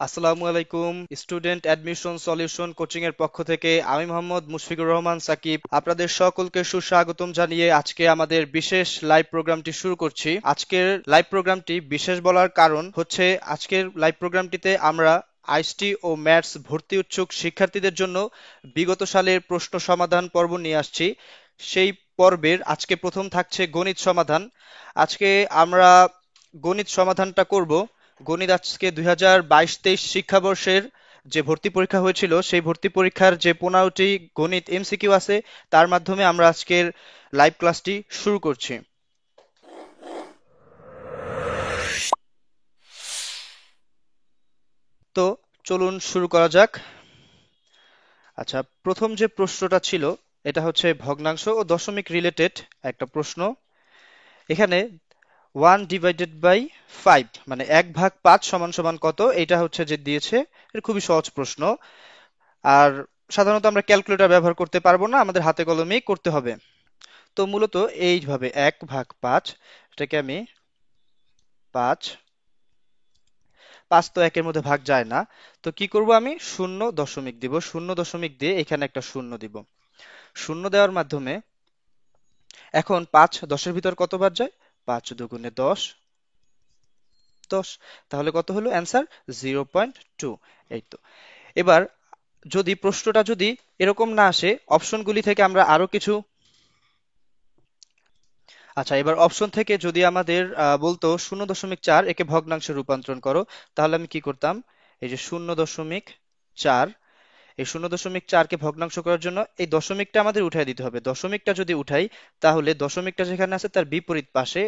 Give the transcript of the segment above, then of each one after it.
আসসালামু আলাইকুম। Student admission solution coaching এর পক্ষ থেকে আমি মোহাম্মদ মুশফিকুর রহমান সাকিব আপনাদের সকলকে সুস্বাগতম জানিয়ে আজকে আমাদের বিশেষ লাইভ প্রোগ্রামটি শুরু করছি। আজকের লাইভ প্রোগ্রামটি বিশেষ বলার কারণ হচ্ছে আজকের লাইভ প্রোগ্রামটিতে আমরা আইসটি ও ম্যাথস ভর্তি ইচ্ছুক শিক্ষার্থীদের জন্য বিগত সালের প্রশ্ন সমাধান পর্ব নিয়ে আসছি। সেই পর্বের আজকে প্রথম থাকছে গণিত সমাধান। আজকে আমরা গণিত সমাধানটা করব। গণিত আজকে 2022-23 শিক্ষাবর্ষের যে ভর্তি পরীক্ষা হয়েছিল সেই ভর্তি পরীক্ষার যে 15টি গণিত এমসিকিউ আছে তার মাধ্যমে আমরা আজকের লাইভ ক্লাসটি শুরু করছি। তো চলুন শুরু করা যাক। আচ্ছা, প্রথম যে প্রশ্নটা ছিল এটা হচ্ছে ভগ্নাংশ ও দশমিক রিলেটেড একটা প্রশ্ন। এখানে 1/5 মানে 1/5 সমান সমান কত, এটা হচ্ছে যে দিয়েছে। এটা খুবই সহজ প্রশ্ন। আর সাধারণত আমরা ক্যালকুলেটর ব্যবহার করতে পারবো না, আমাদের হাতে কলমেই করতে হবে। তো মূলত এইভাবে 1/5, এটাকে আমি 5, 5 তো একের মধ্যে ভাগ যায় না। তো কি করব, আমি শূন্য দশমিক দিব, শূন্য দশমিক দিয়ে এখানে একটা শূন্য দিব। শূন্য দেওয়ার মাধ্যমে এখন 5 10-এর ভিতর কতবার যায়? 5 দুগুণে 10, 10। তাহলে কত হলো অ্যান্সার? 0.2। এই তো। এবার যদি প্রশ্নটা যদি এরকম না আসে, অপশনগুলি থেকে আমরা আরো কিছু, আচ্ছা এবার অপশন থেকে যদি আমাদের বলতো 0.4 একে ভগ্নাংশে রূপান্তরণ করো, তাহলে আমি কি করতাম? এই যে 0.4, এই 0.4 কে ভগ্নাংশ করার জন্য এই দশমিকটা আমাদের উঠাই দিতে হবে। দশমিকটা যদি উঠাই তাহলে দশমিকটা যেখানে আছে তার বিপরীত পাশে,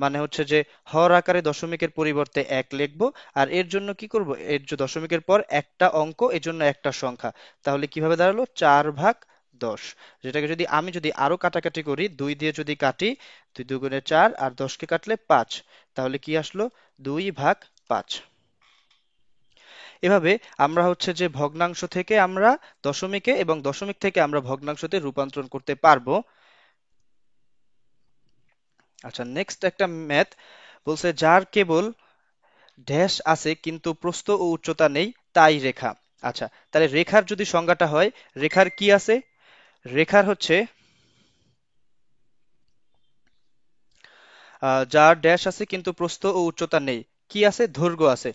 মানে হচ্ছে যে হর আকারে দশমিকের পরিবর্তে 1 লিখবো। আর এর জন্য কি করব, এর যে দশমিকের পর একটা অঙ্ক, এর জন্য একটা সংখ্যা। তাহলে কিভাবে দাঁড়ালো? 4/10। যেটাকে যদি আমি যদি আরো কাটাকাটি করি, 2 দিয়ে যদি কাটি, 2 দুগুণে 4 আর 10কে কাটলে 5, তাহলে কি আসলো? 2/5। এভাবে আমরা হচ্ছে যে ভগ্নাংশ থেকে আমরা দশমিকে এবং দশমিক থেকে আমরা ভগ্নাংশতে রূপান্তরণ করতে পারবো। আচ্ছা, নেক্সট একটা ম্যাথ বলছে যার কেবল ড্যাশ আছে কিন্তু প্রস্থ ও উচ্চতা নেই, তাই রেখা। আচ্ছা, তাহলে রেখার যদি সংজ্ঞাটা হয়, রেখার কি আছে? রেখার হচ্ছে যার ড্যাশ আছে কিন্তু প্রস্থ ও উচ্চতা নেই, কি আছে? দৈর্ঘ্য আছে।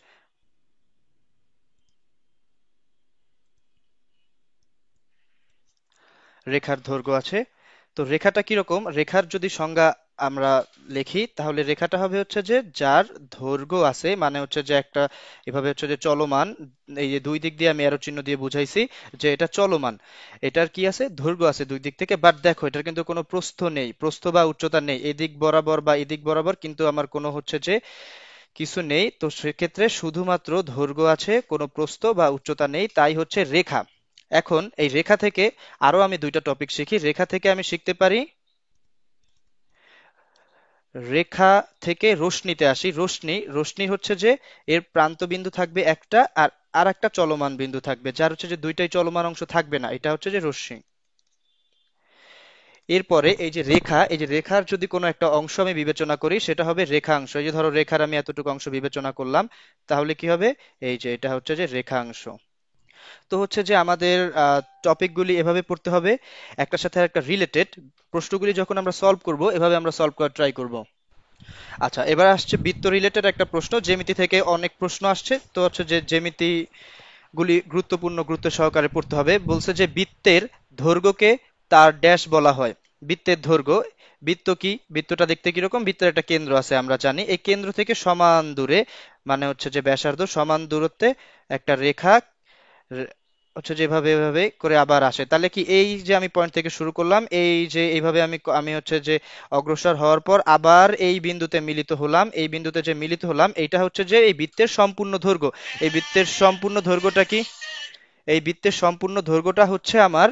রেখার দৈর্ঘ্য আছে। তো রেখাটা কিরকম? রেখার যদি সংজ্ঞা আমরা লিখি তাহলে রেখাটা হবে হচ্ছে যে যার দৈর্ঘ্য আছে, মানে হচ্ছে যে একটা এভাবে হচ্ছে যে চলমান, এই যে দুই দিক দিয়ে আমি অ্যারো চিহ্ন দিয়ে বুঝাইছি যে এটা চলমান। এটার কি আছে? দৈর্ঘ্য আছে দুই দিক থেকে। বাট দেখো এটার কিন্তু কোনো প্রস্থ নেই, প্রস্থ বা উচ্চতা নেই, এদিক বরাবর বা এদিক বরাবর কিন্তু আমার কোনো হচ্ছে যে কিছু নেই। তো সেক্ষেত্রে শুধুমাত্র দৈর্ঘ্য আছে, কোনো প্রস্থ বা উচ্চতা নেই, তাই হচ্ছে রেখা। এখন এই রেখা থেকে আরো আমি দুইটা টপিক শিখি। রেখা থেকে আমি শিখতে পারি, রেখা থেকে রশ্মিতে আসি। রশ্মি, রশ্মি হচ্ছে যে এর প্রান্ত বিন্দু থাকবে একটা, আর আর একটা চলমান বিন্দু থাকবে, যার হচ্ছে যে দুইটাই চলমান অংশ থাকবে না, এটা হচ্ছে যে রশ্মি। এরপরে এই যে রেখা, এই যে রেখার যদি কোনো একটা অংশ আমি বিবেচনা করি সেটা হবে রেখাংশ। এই যে ধরো রেখার আমি এতটুকু অংশ বিবেচনা করলাম, তাহলে কি হবে? এই যে এটা হচ্ছে যে রেখাংশ। তো হচ্ছে যে আমাদের টপিকগুলি এভাবে পড়তে হবে, একটার সাথে একটা রিলেটেড। প্রশ্নগুলি যখন আমরা সলভ করব এভাবে আমরা সলভ করার ট্রাই করব। আচ্ছা, এবার আসছে বৃত্ত রিলেটেড একটা প্রশ্ন। জ্যামিতি থেকে অনেক প্রশ্ন আসছে, তো হচ্ছে যে জ্যামিতি গুলি গুরুত্বপূর্ণ, গুরুত্ব সহকারে পড়তে হবে। বলছে যে বৃত্তের দৈর্ঘ্যকে তার ড্যাশ বলা হয়। বৃত্তের দৈর্ঘ্য, বৃত্ত কি? বৃত্তটা দেখতে কিরকম? বৃত্তের একটা কেন্দ্র আছে, আমরা জানি। এই কেন্দ্র থেকে সমান দূরে, মানে হচ্ছে যে ব্যাসার্ধ সমান দূরত্বে একটা রেখা হচ্ছে যেভাবে এভাবে করে আবার আসে। তাহলে কি এই যে আমি পয়েন্ট থেকে শুরু করলাম, এই যে এইভাবে আমি আমি হচ্ছে যে অগ্রসর হওয়ার পর আবার এই বিন্দুতে মিলিত হলাম, এই বিন্দুতে যে মিলিত হলাম, এইটা হচ্ছে যে এই বৃত্তের সম্পূর্ণ দৈর্ঘ্য। এই বৃত্তের সম্পূর্ণ দৈর্ঘ্যটা কি? এই বৃত্তের সম্পূর্ণ দৈর্ঘ্যটা হচ্ছে আমার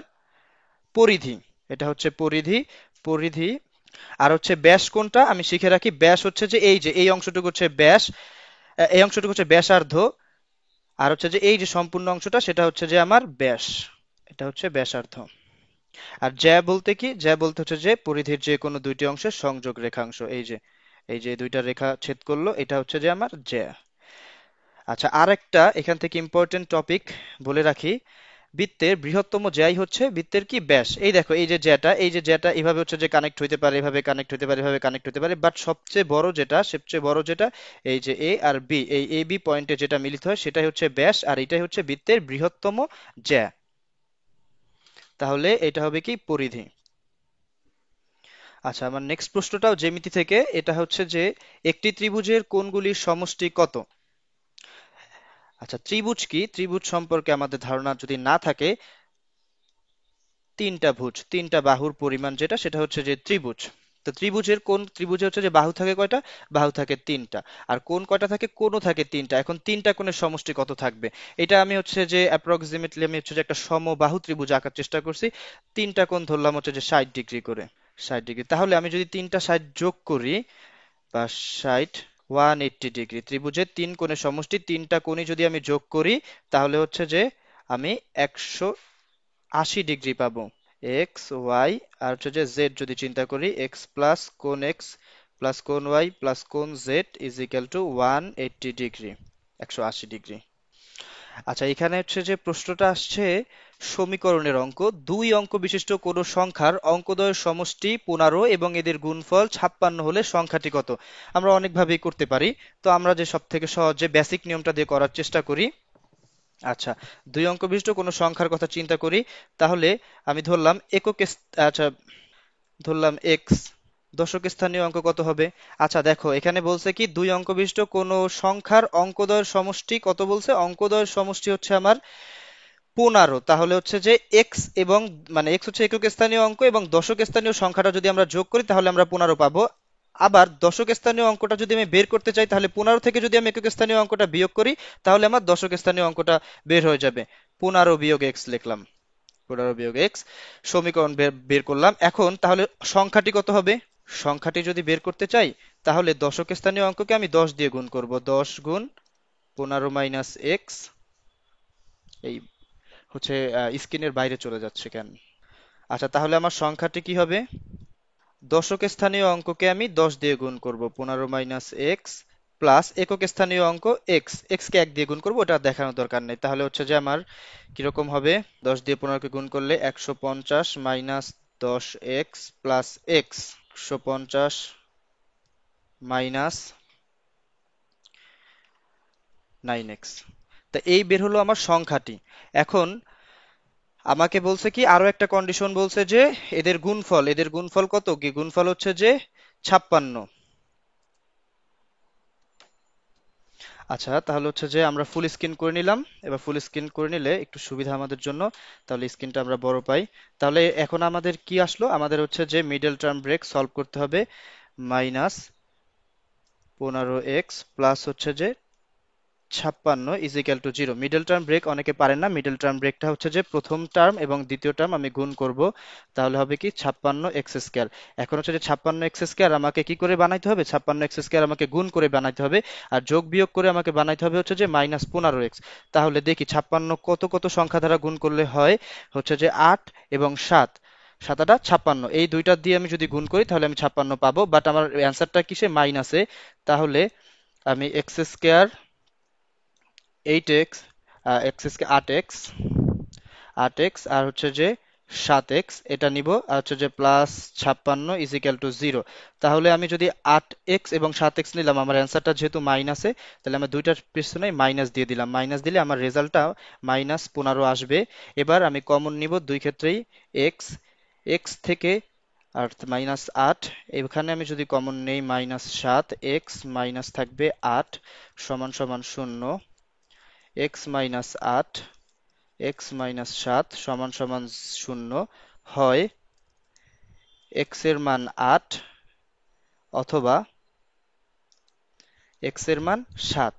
পরিধি। এটা হচ্ছে পরিধি, পরিধি। আর হচ্ছে ব্যাস কোনটা আমি শিখে রাখি, ব্যাস হচ্ছে যে এই যে এই অংশটুকু হচ্ছে ব্যাস, এই অংশটুকু হচ্ছে ব্যাসার্ধ। আর হচ্ছে যে এই যে সম্পূর্ণ অংশটা সেটা হচ্ছে যে আমার ব্যাস, এটা হচ্ছে ব্যাসার্ধ। আর জ্যা বলতে কি? জ্যা বলতে হচ্ছে যে পরিধির যে কোনো দুইটি অংশের সংযোগ রেখাংশ। এই যে এই যে দুইটা রেখা ছেদ করলো, এটা হচ্ছে যে আমার জ্যা। আচ্ছা, আরেকটা এখান থেকে ইম্পর্টেন্ট টপিক বলে রাখি। বৃত্তের বৃহত্তম জ্যাই হচ্ছে বৃত্তের কি ব্যাস। এই দেখো, এই যে জ্যাটা এইভাবে হচ্ছে যে কানেক্ট হইতে পারে, এভাবে কানেক্ট হইতে পারে, এভাবে কানেক্ট হইতে পারে, বাট সবচেয়ে বড় যেটা এই যে এ আর বি, এই এ বি পয়েন্টে যেটা মিলিত হয় সেটাই হচ্ছে ব্যাস, আর এটাই হচ্ছে বৃত্তের বৃহত্তম জ্যা। তাহলে এটা হবে কি পরিধি। আচ্ছা, আমার নেক্সট প্রশ্নটাও জ্যামিতি থেকে। এটা হচ্ছে যে একটি ত্রিভুজের কোণগুলির সমষ্টি কত। আচ্ছা, ত্রিভুজ কি, ত্রিভুজ সম্পর্কে আমাদের ধারণা যদি না থাকে, তিনটা বাহুর পরিমাণ যেটা সেটা হচ্ছে যে ত্রিভুজ। তো ত্রিভুজে হচ্ছে যে বাহু থাকে কয়টা, বাহু থাকে তিনটা। আর কোণ কয়টা থাকে, কোণও থাকে তিনটা। এখন তিনটা কোণের সমষ্টি কত থাকবে, এটা আমি হচ্ছে যে অ্যাপ্রক্সিমেটলি আমি হচ্ছে যে একটা সমবাহু ত্রিভুজ আঁকার চেষ্টা করছি। তিনটা কোণ ধরলাম হচ্ছে যে 60 ডিগ্রি করে। 60 ডিগ্রি, তাহলে আমি যদি তিনটা 60 যোগ করি, বা 60, 180 ডিগ্রি। ত্রিভুজের তিন কোণের সমষ্টি, তিনটা কোণই যদি আমি যোগ করি, তাহলে হচ্ছে যে আমি 180 ডিগ্রি পাবো। এক্স ওয়াই আর হচ্ছে যে জেড যদি চিন্তা করি, এক্স প্লাস কোণ এক্স প্লাস কোণ ওয়াই প্লাস কোণ Z is equal two 180 degree, 180 degree. আচ্ছা, এখানে হচ্ছে যে প্রশ্নটা আসছে সমীকরণের অঙ্ক। দুই অঙ্ক বিশিষ্ট কোন সংখ্যার অঙ্কদ্বয়ের সমষ্টি 15 এবং এদের গুণফল 56 হলে সংখ্যাটি কত। আমরা অনেকভাবেই করতে পারি, তো আমরা যে সব থেকে সহজে বেসিক নিয়মটা দিয়ে করার চেষ্টা করি। আচ্ছা, দুই অঙ্ক বিশিষ্ট কোনো সংখ্যার কথা চিন্তা করি। তাহলে আমি ধরলাম আচ্ছা, ধরলাম এক্স, দশক স্থানীয় অঙ্ক কত হবে। আচ্ছা দেখো, এখানে বলছে কি দুই অঙ্ক বিশিষ্ট কোনো সংখ্যার অঙ্কদ্বয়ের সমষ্টি কত বলছে, অঙ্কদ্বয়ের সমষ্টি হচ্ছে আমার 15। তাহলে হচ্ছে যে এক্স এবং মানে এক্স হচ্ছে একক স্থানীয় অঙ্ক, এবং দশক স্থানীয় সংখ্যাটা যদি আমরা যোগ করি তাহলে আমরা 15 পাবো। আবার দশক স্থানীয় অঙ্কটা যদি আমি বের করতে চাই, তাহলে 15 থেকে যদি আমি একক স্থানীয় অঙ্কটা বিয়োগ করি, তাহলে আমার দশক স্থানীয় অঙ্কটা বের হয়ে যাবে। 15 বিয়োগ এক্স লিখলাম, 15 বিয়োগ এক্স। সমীকরণ বের বের করলাম। এখন তাহলে সংখ্যাটি কত হবে, সংখ্যাটি যদি বের করতে চাই, তাহলে দশক স্থানীয় অঙ্ককে আমি 10 দিয়ে গুণ করব। 10 গুণ 15 মাইনাস এক্স, এই হচ্ছে স্ক্রিনের বাইরে চলে যাচ্ছে কেন। আচ্ছা, তাহলে আমার সংখ্যাটি কি হবে, দশক স্থানীয় অঙ্ককে আমি 10 দিয়ে গুণ করব, 15 মাইনাস এক্স প্লাস একক স্থানীয় অঙ্ক এক্স, এক্স কে 1 দিয়ে গুণ করব, ওটা দেখানোর দরকার নেই। তাহলে হচ্ছে যে আমার কিরকম হবে, 10 দিয়ে 15 কে গুণ করলে 150 minus 10 x plus x, 150 minus 9 x. তা এই বের হলো আমার সংখ্যাটি। এখন আমাকে বলছে কি আরো একটা কন্ডিশন, বলছে যে এদের গুণফল কত, কি গুণফল হচ্ছে যে 56। আচ্ছা, তাহলে হচ্ছে যে আমরা ফুল স্ক্রিন করে নিলাম। এবার ফুল স্ক্রিন করে নিলে একটু সুবিধা আমাদের জন্য, তাহলে স্ক্রিনটা আমরা বড় পাই। তাহলে এখন আমাদের কি আসলো, আমাদের হচ্ছে যে মিডল টার্ম ব্রেক সলভ করতে হবে। মাইনাস 15 এক্স প্লাস হচ্ছে যে 56 is equal to 0। Middle term break অনেকে পারেন না, মিডল টার্ম ব্রেকটা হচ্ছে যে প্রথম টার্ম এবং দ্বিতীয় টার্ম আমি গুণ করব, তাহলে হবে কি 56 এক্স স্কোয়ার। এখন হচ্ছে যে 56 এক্স স্কোয়ার আমাকে কি করে বানাইতে হবে, 56 এক্স স্কোয়ার আমাকে গুণ করে বানাইতে হবে, আর যোগ বিয়োগ করে আমাকে বানাইতে হবে হচ্ছে যে -15 এক্স। তাহলে দেখি 56 কত কত সংখ্যা দ্বারা গুণ করলে হয়, হচ্ছে যে 8 এবং 7, 7 8 56, এই দুইটা দিয়ে আমি যদি গুণ করি তাহলে আমি 56 পাবো, বাট আমার অ্যান্সারটা কিসে, মাইনাসে। তাহলে আমি X square 8 X, X 8 X, 8 X আর হচ্ছে যে 7 এক্স এটা নিব, আর হচ্ছে যে প্লাস 56 ইজ ইকাল টু 0। তাহলে আমি যদি 8 এক্স এবং 7 এক্স নিলাম, আমার অ্যান্সারটা যেহেতু মাইনাসে, তাহলে আমি দুইটার পিছনে মাইনাস দিয়ে দিলাম। মাইনাস দিলে আমার রেজাল্টটা -15 আসবে। এবার আমি কমন নিব দুই ক্ষেত্রেই, এক্স, এক্স থেকে আর -8, এখানে আমি যদি কমন নেই -7, এক্স মাইনাস থাকবে 8 সমান সমান 0, এক্স মাইনাস 8, এক্স মাইনাস 7 সমান সমান 0, হয় এক্স এর মান 8 অথবা এক্স এর মান 7।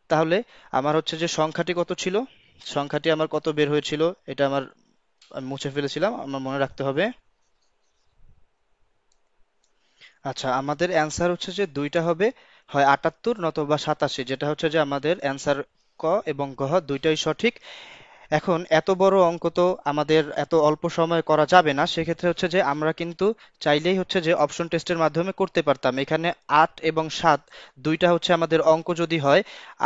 তাহলে আমার হচ্ছে যে সংখ্যাটি কত ছিল, সংখ্যাটি আমার কত বের হয়েছিল, এটা আমি মুছে ফেলেছিলাম, আমার মনে রাখতে হবে। আচ্ছা, আমাদের অ্যান্সার হচ্ছে যে দুইটা হবে, হয় 78 নতুবা 87, যেটা হচ্ছে যে আমাদের অ্যান্সার ক এবং গ দুইটাই সঠিক। এখন এত বড় অঙ্ক তো আমাদের এত অল্প সময়ে করা যাবে না, সেক্ষেত্রে হচ্ছে যে আমরা কিন্তু চাইলেই হচ্ছে যে অপশন টেস্টের মাধ্যমে করতে পারতাম। এখানে ৮ এবং ৭ দুইটা হচ্ছে আমাদের অঙ্ক যদি হয়,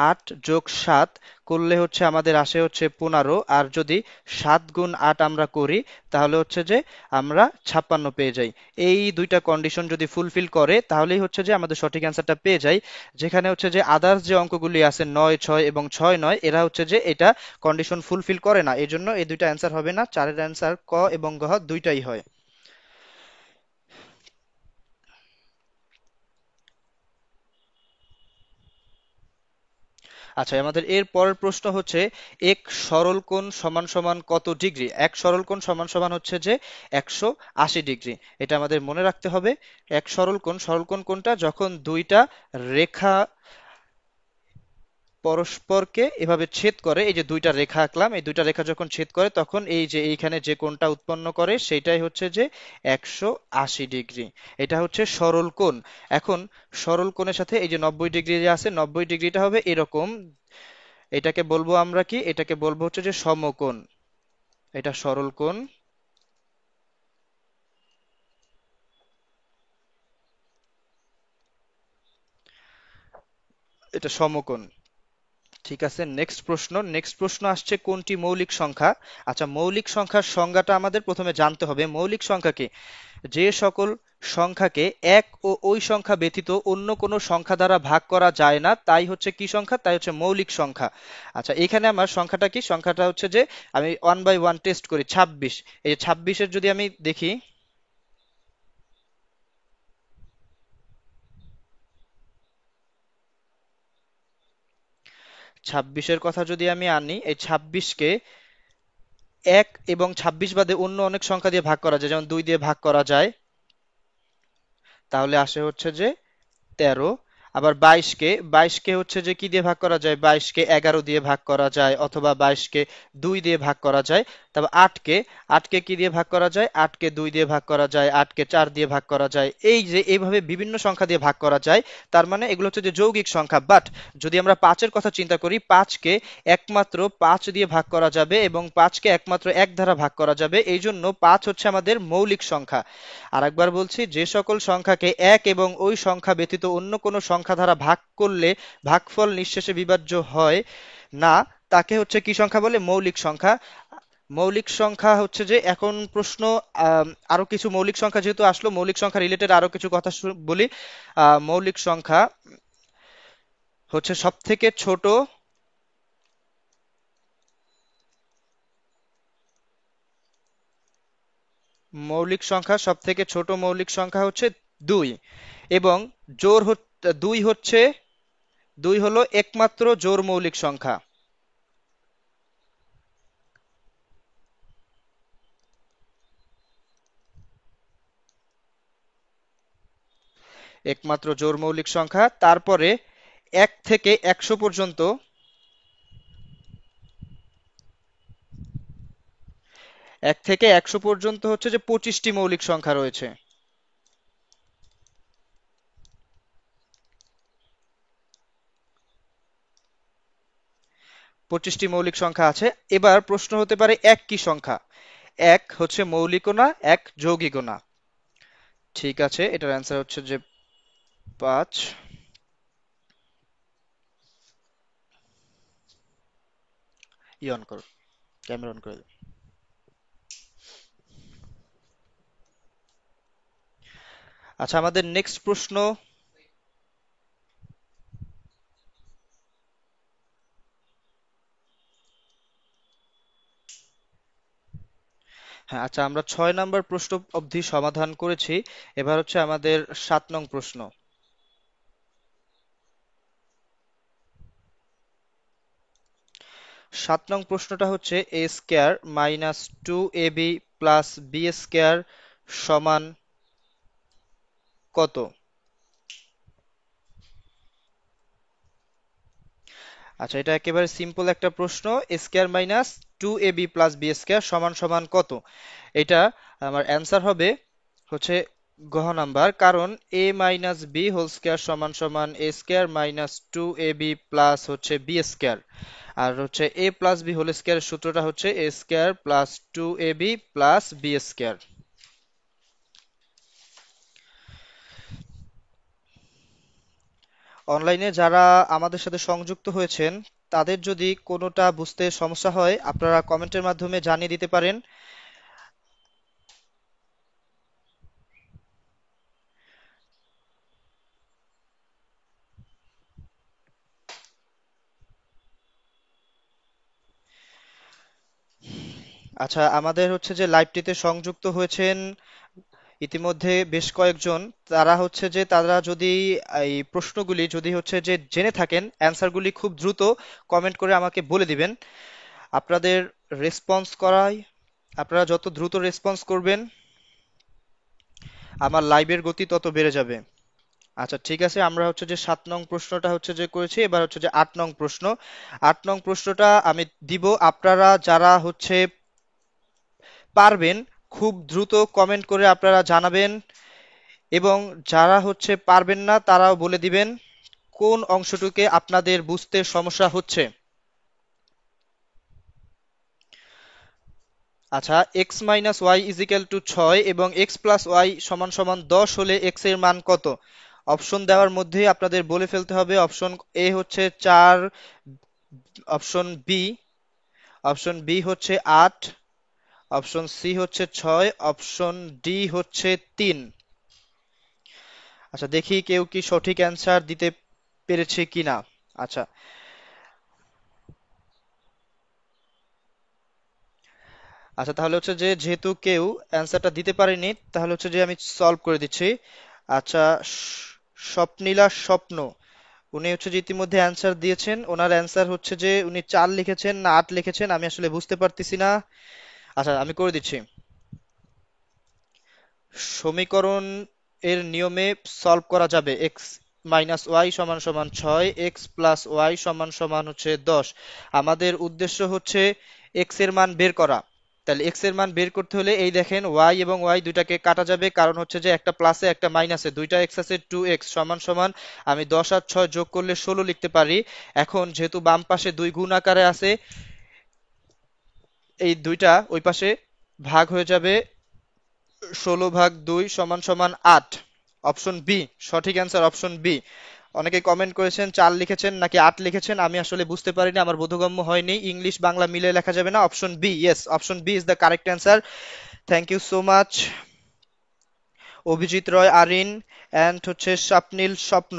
৮+৭ করলে হচ্ছে আমাদের আসে হচ্ছে ১৫, আর যদি ৭ × ৮ আমরা করি তাহলে হচ্ছে যে আমরা ৫৬ পেয়ে যাই। এই দুইটা কন্ডিশন যদি ফুলফিল করে তাহলেই হচ্ছে যে আমাদের সঠিক অ্যান্সারটা পেয়ে যাই। যেখানে হচ্ছে যে আদার্স যে অঙ্কগুলি আছে ৯, ৬ এবং ৬, ৯, এরা হচ্ছে যে এটা কন্ডিশন ফুলফিল করে না, এই জন্য এই দুইটা অ্যান্সার হবে না, চারের অ্যান্সার ক এবং গ দুইটাই হয়। আচ্ছা, আমাদের এর পরের প্রশ্ন হচ্ছে এক সরল কোণ সমান সমান কত ডিগ্রি। এক সরল কোণ সমান সমান হচ্ছে যে ১৮০ ডিগ্রি। এটা আমাদের মনে রাখতে হবে। এক সরল কোণ কোনটা, যখন দুইটা রেখা পরস্পরকে এভাবে ছেদ করে, এই যে দুইটা রেখা আঁকলাম, এই দুইটা রেখা যখন ছেদ করে তখন এই যে এইখানে যে কোণটা উৎপন্ন করে সেটাই হচ্ছে যে ১৮০ ডিগ্রি। এটা হচ্ছে সরল কোণ। এখন সরল কোণের সাথে এই যে ৯০ ডিগ্রি যে আছে, ৯০ ডিগ্রিটা হবে এরকম। এটাকে বলবো আমরা কি, এটাকে বলবো হচ্ছে যে সমকোণ। এটা সরল কোণ, এটা সমকোণ। ঠিক আছে, নেক্সট প্রশ্ন আসছে কোনটি মৌলিক সংখ্যা। আচ্ছা, মৌলিক সংখ্যার সংজ্ঞাটা আমাদের প্রথমে জানতে হবে। মৌলিক সংখ্যা কি? যে সকল সংখ্যাকে এক ও ওই সংখ্যা ব্যতীত অন্য কোনো সংখ্যা দ্বারা ভাগ করা যায় না তাই হচ্ছে কি সংখ্যা, তাই হচ্ছে মৌলিক সংখ্যা। আচ্ছা, এখানে আমার সংখ্যাটা কি, সংখ্যাটা হচ্ছে যে আমি 1/1 টেস্ট করি ২৬। এই যে ২৬-এর যদি আমি দেখি, ২৬-এর কথা যদি আমি আনি, এই ২৬-কে ১ এবং ২৬ বাদে অন্য অনেক সংখ্যা দিয়ে ভাগ করা যায়, যেমন ২ দিয়ে ভাগ করা যায়, তাহলে আসে হচ্ছে যে ১৩। আবার ২২কে হচ্ছে যে কি দিয়ে ভাগ করা যায়, ২২কে ১১ দিয়ে ভাগ করা যায়, অথবা ২২কে ২ দিয়ে ভাগ করা যায়। তারপর আটকে কি দিয়ে ভাগ করা যায়, ৮কে ২ দিয়ে ভাগ করা যায়, ৮কে ৪ দিয়ে ভাগ করা যায়। এই যে এইভাবে বিভিন্ন সংখ্যা দিয়ে ভাগ করা যায়, তার মানে এগুলো হচ্ছে যে যৌগিক সংখ্যা। বাট যদি আমরা ৫-এর কথা চিন্তা করি, ৫কে একমাত্র ৫ দিয়ে ভাগ করা যাবে এবং ৫কে একমাত্র ১ দ্বারা ভাগ করা যাবে, এই জন্য ৫ হচ্ছে আমাদের মৌলিক সংখ্যা। আরেকবার বলছি, যে সকল সংখ্যাকে এক এবং ওই সংখ্যা ব্যতীত অন্য কোনো সংখ্যা দ্বারা ভাগ করলে ভাগফল নিঃশেষে বিভাজ্য হয় না, তাকে হচ্ছে কি সংখ্যা বলে, মৌলিক সংখ্যা। মৌলিক সংখ্যা হচ্ছে যে, এখন প্রশ্ন, আরো কিছু মৌলিক সংখ্যা যেহেতু আসলো, মৌলিক সংখ্যা রিলেটেড আরো কিছু কথা বলি। মৌলিক সংখ্যা হচ্ছে সব থেকে ছোট সব থেকে ছোট মৌলিক সংখ্যা হচ্ছে ২, এবং জোড় ২ হচ্ছে, ২ হলো একমাত্র জোড় মৌলিক সংখ্যা। একমাত্র জোড় মৌলিক সংখ্যা। তারপরে ১ থেকে ১০০ পর্যন্ত, ১ থেকে ১০০ পর্যন্ত হচ্ছে যে ২৫টি মৌলিক সংখ্যা রয়েছে। ২৫টি মৌলিক সংখ্যা আছে। এবার প্রশ্ন হতে পারে এক কি সংখ্যা। এক হচ্ছে মৌলিকও না, এক যৌগিকও না। ঠিক আছে, এটার অ্যান্সার হচ্ছে যে ৫। অন করো, ক্যামেরা অন করে দাও। আচ্ছা, আমাদের নেক্সট প্রশ্ন। হ্যাঁ, আচ্ছা, আমরা ৬ নম্বর প্রশ্ন অবধি সমাধান করেছি। এবার হচ্ছে আমাদের ৭ নং প্রশ্ন। ৭ নং প্রশ্নটা হচ্ছে A square minus 2ab plus B square সমান কত। আচ্ছা, এটা একেবারে সিম্পল একটা প্রশ্ন। A square minus 2ab plus B square সমান সমান কত। এটা আমার অ্যান্সার হবে হচ্ছে গহ নাম্বার, কারণ এ মাইনাস বি হোল স্কয়ার সমান সমান এ square minus two A B plus হচ্ছে বি স্কয়ার। আর হচ্ছে এ প্লাস বি হোল স্কয়ার সূত্রটা হচ্ছে এ square plus two A B plus B square. অনলাইনে যারা আমাদের সাথে সংযুক্ত হয়েছেন, তাদের যদি কোনোটা বুঝতে সমস্যা হয় আপনারা কমেন্টের মাধ্যমে জানিয়ে দিতে পারেন। আচ্ছা, আমাদের হচ্ছে যে লাইভটিতে সংযুক্ত হয়েছেন ইতিমধ্যে বেশ কয়েকজন। তারা হচ্ছে যে তারা যদি এই প্রশ্নগুলি যদি হচ্ছে যে জেনে থাকেন, অ্যান্সারগুলি খুব দ্রুত কমেন্ট করে আমাকে বলে দিবেন। আপনাদের রেসপন্স করায়, আপনারা যত দ্রুত রেসপন্স করবেন আমার লাইভের গতি তত বেড়ে যাবে। আচ্ছা ঠিক আছে, আমরা হচ্ছে যে 7 নং প্রশ্নটা হচ্ছে যে করেছি, এবার হচ্ছে যে 8 নং প্রশ্ন। 8 নং প্রশ্নটা আমি দিব, আপনারা যারা হচ্ছে পারবেন খুব দ্রুত কমেন্ট করে আপনারা জানাবেন, এবং যারা হচ্ছে পারবেন না তারাও বলে দিবেন কোন অংশটুকে আপনাদের বুঝতে সমস্যা হচ্ছে। আচ্ছা, x minus y is equal to 6 এবং এক্স প্লাস ওয়াই সমান সমান 10 হলে এক্স এর মান কত? অপশন দেওয়ার মধ্যে আপনাদের বলে ফেলতে হবে। অপশন এ হচ্ছে 4, অপশন বি, অপশন বি হচ্ছে 8, অপশন সি হচ্ছে 6, অপশন ডি হচ্ছে 3। আচ্ছা দেখি কেউ কি সঠিক অ্যান্সার দিতে পেরেছে কিনা। আচ্ছা, আচ্ছা তাহলে হচ্ছে যে যেহেতু কেউ অ্যান্সারটা দিতে পারেনি, তাহলে হচ্ছে যে আমি সলভ করে দিচ্ছি। আচ্ছা, স্বপ্নীলা স্বপ্ন, উনি হচ্ছে যে ইতিমধ্যে অ্যান্সার দিয়েছেন। ওনার অ্যান্সার হচ্ছে যে উনি 4 লিখেছেন না 8 লিখেছেন, আমি আসলে বুঝতে পারতেছি না। আচ্ছা আমি করে দিচ্ছি। সমীকরণ এর নিয়মে সলভ করা যাবে। এক্স মাইনাস ওয়াই সমান সমান 6, এক্স প্লাস ওয়াই সমান সমান হচ্ছে 10। আমাদের উদ্দেশ্য হচ্ছে এক্স এর মান বের করা। তাহলে এক্স এর মান বের করতে হলে এই দেখেন ওয়াই এবং ওয়াই দুইটাকে কাটা যাবে, কারণ হচ্ছে যে একটা প্লাসে একটা মাইনাসে দুইটা এক্স আছে, 2x সমান সমান আমি 10 আর 6 যোগ করলে 16 লিখতে পারি। এখন যেহেতু বাম পাশে 2 গুণ আকারে আছে, এই দুইটা ওই পাশে ভাগ হয়ে যাবে, 16 ভাগ 2 সমান সমান 8। অপশন বি সঠিক অ্যান্সার, অপশন বি। অনেকে কমেন্ট করেছেন 4 লিখেছেন নাকি 8 লিখেছেন, আমি আসলে বুঝতে পারিনি, আমার বোধগম্য হয়নি। ইংলিশ বাংলা মিলে লেখা যাবে না। Option B, yes, option B is the correct answer. Thank you so much Abhijit Roy Arin and হচ্ছে স্বপ্নীল স্বপ্ন,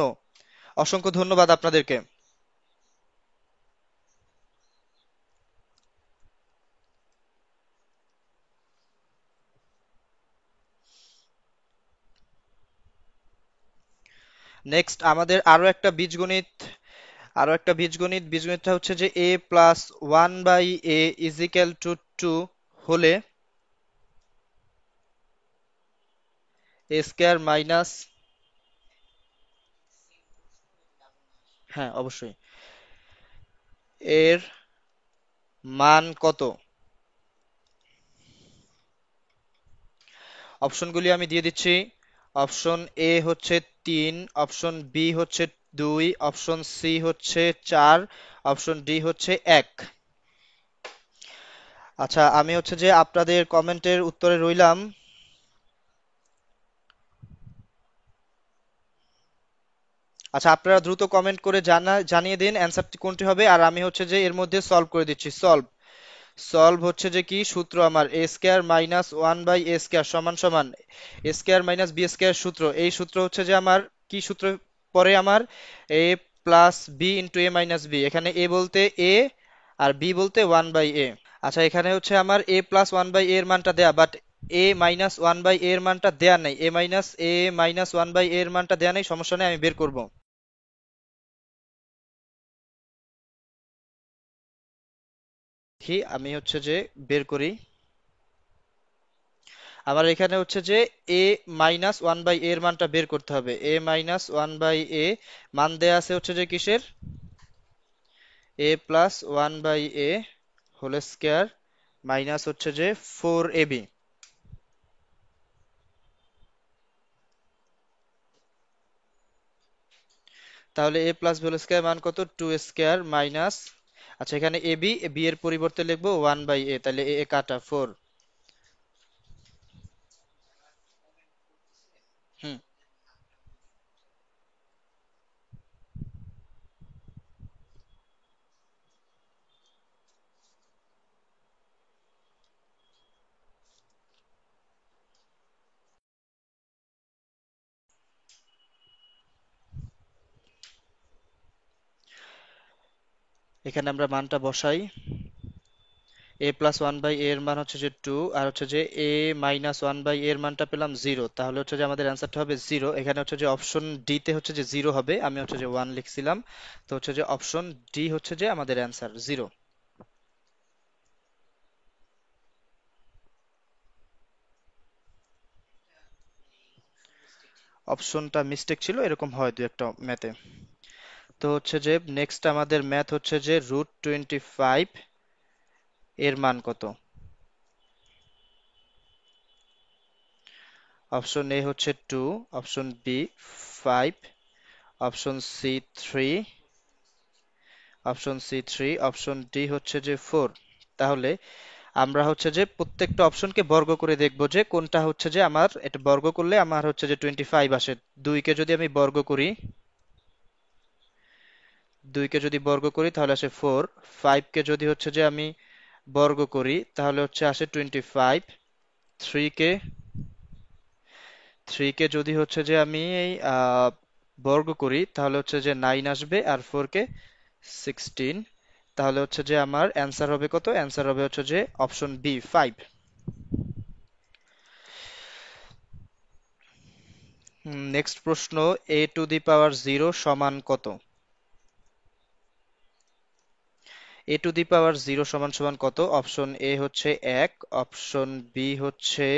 অসংখ্য ধন্যবাদ আপনাদেরকে। নেক্সট আমাদের আরো একটা বীজগণিত। বীজগণিতটা হচ্ছে যে এ প্লাস 1/a ইজিক্যাল টু 2 হলে এ স্কয়ার মাইনাস, হ্যাঁ অবশ্যই, এর মান কত? অপশনগুলি আমি দিয়ে দিচ্ছি। অপশন এ হচ্ছে 3, অপশন বি হচ্ছে 2, অপশন সি হচ্ছে 4, অপশন ডি হচ্ছে 1। আচ্ছা আমি হচ্ছে যে আপনাদের কমেন্টের উত্তরে রইলাম। আচ্ছা আপনারা দ্রুত কমেন্ট করে জানিয়ে দিন অ্যান্সারটি কোনটি হবে, আর আমি হচ্ছে যে এর মধ্যে সলভ করে দিচ্ছি। সলভ, সলভ হচ্ছে যে কি সূত্র আমার, এ স্কয়ার মাইনাস 1/a স্কয়ার সমান সমান এ স্কয়ার মাইনাস বি স্কয়ার সূত্র। এই সূত্র হচ্ছে যে আমার কি সূত্র পরে আমার, এ প্লাস বি ইন্টু এ মাইনাস বি। এখানে এ বলতে এ আর বি বলতে 1/a। আচ্ছা এখানে হচ্ছে আমার এ প্লাস 1/a এর মানটা দেয়া, বাট এ মাইনাস 1/a এর মানটা দেয়া নাই। এ মাইনাস 1/a এর মানটা দেয়া নাই, সমস্যা নেই, আমি বের করব। কি আমি হচ্ছে যে বের করি। আবার এখানে হচ্ছে যে এ মাইনাস 1/a এর মানটা বের করতে হবে। এ মাইনাস 1/a মান দেয়া আছে হচ্ছে যে কিসের, A plus 1/a whole square minus হচ্ছে যে 4ab। তাহলে A plus B whole square মান কত? 2 স্কয়ার মাইনাস, আচ্ছা এখানে এ বি, বি এর পরিবর্তে লিখবো 1/a, তাহলে এ কাটা 4। হুম। এখানে আমরা মানটা বসাই। এ প্লাস 1/a এর মান হচ্ছে যে 2, আর হচ্ছে যে এ মাইনাস 1/a এর মানটা পেলাম 0, তাহলে হচ্ছে যে আমাদের অ্যান্সারটা হবে 0। এখানে হচ্ছে যে অপশন ডি তে হচ্ছে যে 0 হবে, আমি হচ্ছে যে 1 লিখছিলাম। তো হচ্ছে যে অপশন ডি হচ্ছে যে আমাদের অ্যান্সার 0। অপশনটা মিস্টেক ছিল, এরকম হয় দু একটা ম্যাথে। তো হচ্ছে যে নেক্সট আমাদের ম্যাথ হচ্ছে যে √25 এর মান কত? অপশন এ হচ্ছে 2, option B 5, option C 3, option D হচ্ছে যে 4। তাহলে আমরা হচ্ছে যে প্রত্যেকটা অপশনকে বর্গ করে দেখব যে কোনটা হচ্ছে যে আমার, এটা বর্গ করলে আমার হচ্ছে যে 25 আসে। 2 কে যদি আমি বর্গ করি, 2 কে যদি বর্গ করি তাহলে আসে 4। 5 কে যদি হচ্ছে যে আমি বর্গ করি তাহলে হচ্ছে আসে 25। 3 কে 3 কে যদি হচ্ছে যে আমি এই বর্গ করি তাহলে হচ্ছে যে 9 আসবে, আর 4 কে 16। তাহলে হচ্ছে যে আমার অ্যান্সার হবে কত? অ্যান্সার হবে হচ্ছে যে অপশন বি 5। নেক্সট প্রশ্ন, a⁻0 সমান কত? a⁻0 সমান সমান কত? অপশন এ হচ্ছে 1, অপশন বি হচ্ছে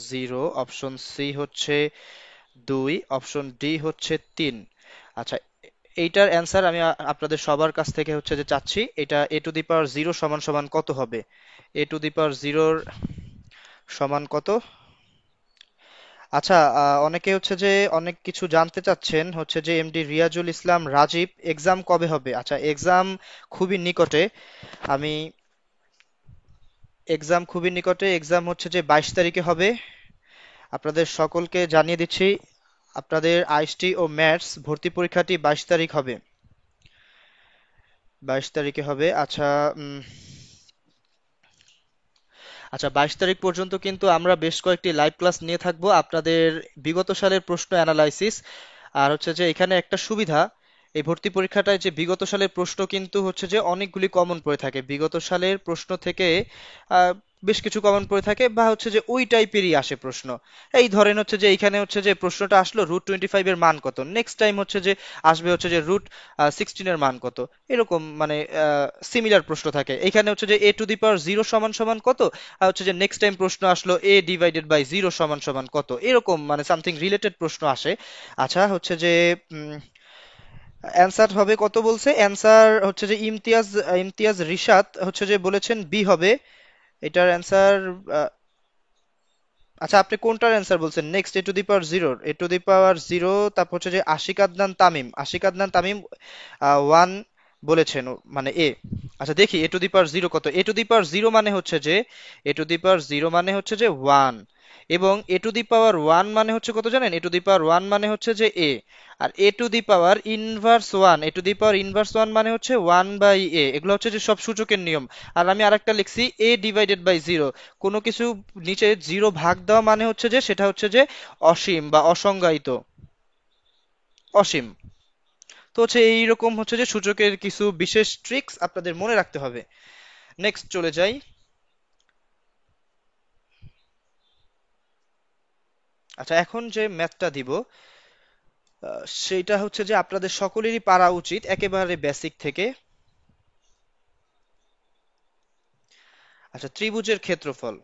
0, অপশন সি হচ্ছে 2, অপশন ডি হচ্ছে 3। আচ্ছা, এইটার অ্যান্সার আমি আপনাদের সবার কাছ থেকে হচ্ছে যে চাচ্ছি, এটা a⁻0 সমান সমান কত হবে? a⁻0 সমান কত? আচ্ছা, অনেকে হচ্ছে যে অনেক কিছু জানতে চাচ্ছেন, হচ্ছে যে এমডি রিয়াজুল ইসলাম রাজীব, এক্সাম কবে হবে? আচ্ছা, এক্সাম খুবই নিকটে। আমি এক্সাম খুবই নিকটে, এক্সাম হচ্ছে যে 22 তারিখে হবে। আপনাদের সকলকে জানিয়ে দিচ্ছি, আপনাদের আইএসটি ও ম্যাথস ভর্তি পরীক্ষাটি 22 তারিখ হবে। 22 তারিখে হবে। আচ্ছা, আচ্ছা, 22 তারিখ পর্যন্ত কিন্তু আমরা বেশ কয়েকটি লাইভ ক্লাস নিয়ে থাকবো, আপনাদের বিগত সালের প্রশ্ন অ্যানালাইসিস। আর হচ্ছে যে এখানে একটা সুবিধা, এই ভর্তি পরীক্ষাটায় যে বিগত সালের প্রশ্ন কিন্তু হচ্ছে যে অনেকগুলি কমন পড়ে থাকে, বিগত সালের প্রশ্ন থেকে আহ, বেশ কিছু কমন পড়ে থাকে, বা হচ্ছে যে ওই টাইপেরই আসে প্রশ্ন। এই ধরেন হচ্ছে যে এইখানে হচ্ছে যে প্রশ্নটা আসলো √25 এর মান কত, নেক্সট টাইম হচ্ছে যে আসবে হচ্ছে যে √16 এর মান কত, এরকম মানে সিমিলার প্রশ্ন থাকে। এখানে হচ্ছে যে a⁻0 সমান সমান কত, আর হচ্ছে যে নেক্সট টাইম প্রশ্ন আসলো a/0 সমান সমান কত, এরকম মানে সামথিং রিলেটেড প্রশ্ন আসে। আচ্ছা, হচ্ছে যে অ্যান্সার হবে কত বলছে? অ্যান্সার হচ্ছে যে ইমতিয়াজ, ইমতিয়াজ রিশাদ হচ্ছে যে বলেছেন বি হবে এটার অ্যান্সার। আচ্ছা, আপনি কোনটার অ্যান্সার বলছেন? নেক্সট a⁻0, a⁻0, তারপর হচ্ছে যে আশিক আদনান তামিম 1 বলেছেন, মানে এ। আচ্ছা দেখি a⁻0 কত। a⁻0 মানে হচ্ছে যে, a⁻0 মানে হচ্ছে যে 1, এবং a⁻1 মানে হচ্ছে কত জানেন? a⁻1 মানে হচ্ছে যে এ, আর a⁻1 a⁻1 মানে হচ্ছে 1/a। এগুলো হচ্ছে যে সব সূচকের নিয়ম। আর আমি আরেকটা লিখছি a/0। কোনো কিছু নিচে 0 ভাগ দেওয়া মানে হচ্ছে যে সেটা হচ্ছে যে অসীম বা অসংজ্ঞায়িত, অসীম। তো হচ্ছে এইরকম হচ্ছে যে সূচকের কিছু বিশেষ ট্রিক্স আপনাদের মনে রাখতে হবে। নেক্সট চলে যাই। আচ্ছা, এখন যে ম্যাথটা দিব সেইটা হচ্ছে যে আপনাদের সকলেরই পারা উচিত একেবারে বেসিক থেকে। আচ্ছা, ত্রিভুজের ক্ষেত্রফল।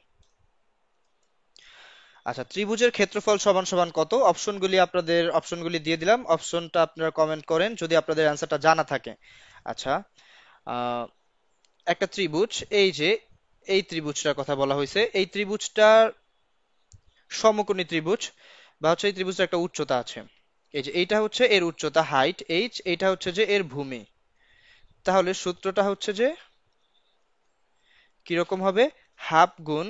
আচ্ছা, ত্রিভুজের ক্ষেত্রফল সমান সমান কত? অপশনগুলি আপনাদের, অপশনগুলি দিয়ে দিলাম, অপশনটা আপনারা কমেন্ট করেন যদি আপনাদের অ্যান্সারটা জানা থাকে। আচ্ছা, আহ, একটা ত্রিভুজ, এই যে এই ত্রিভুজটার কথা বলা হয়েছে, এই ত্রিভুজটার সমকোণী ত্রিভুজ, বা হচ্ছে এই ত্রিভুজের একটা উচ্চতা আছে। এই যে এইটা হচ্ছে এর উচ্চতা হাইট এইচ, এইটা হচ্ছে যে এর ভূমি। তাহলে সূত্রটা হচ্ছে যে কিরকম হবে, হাফ গুণ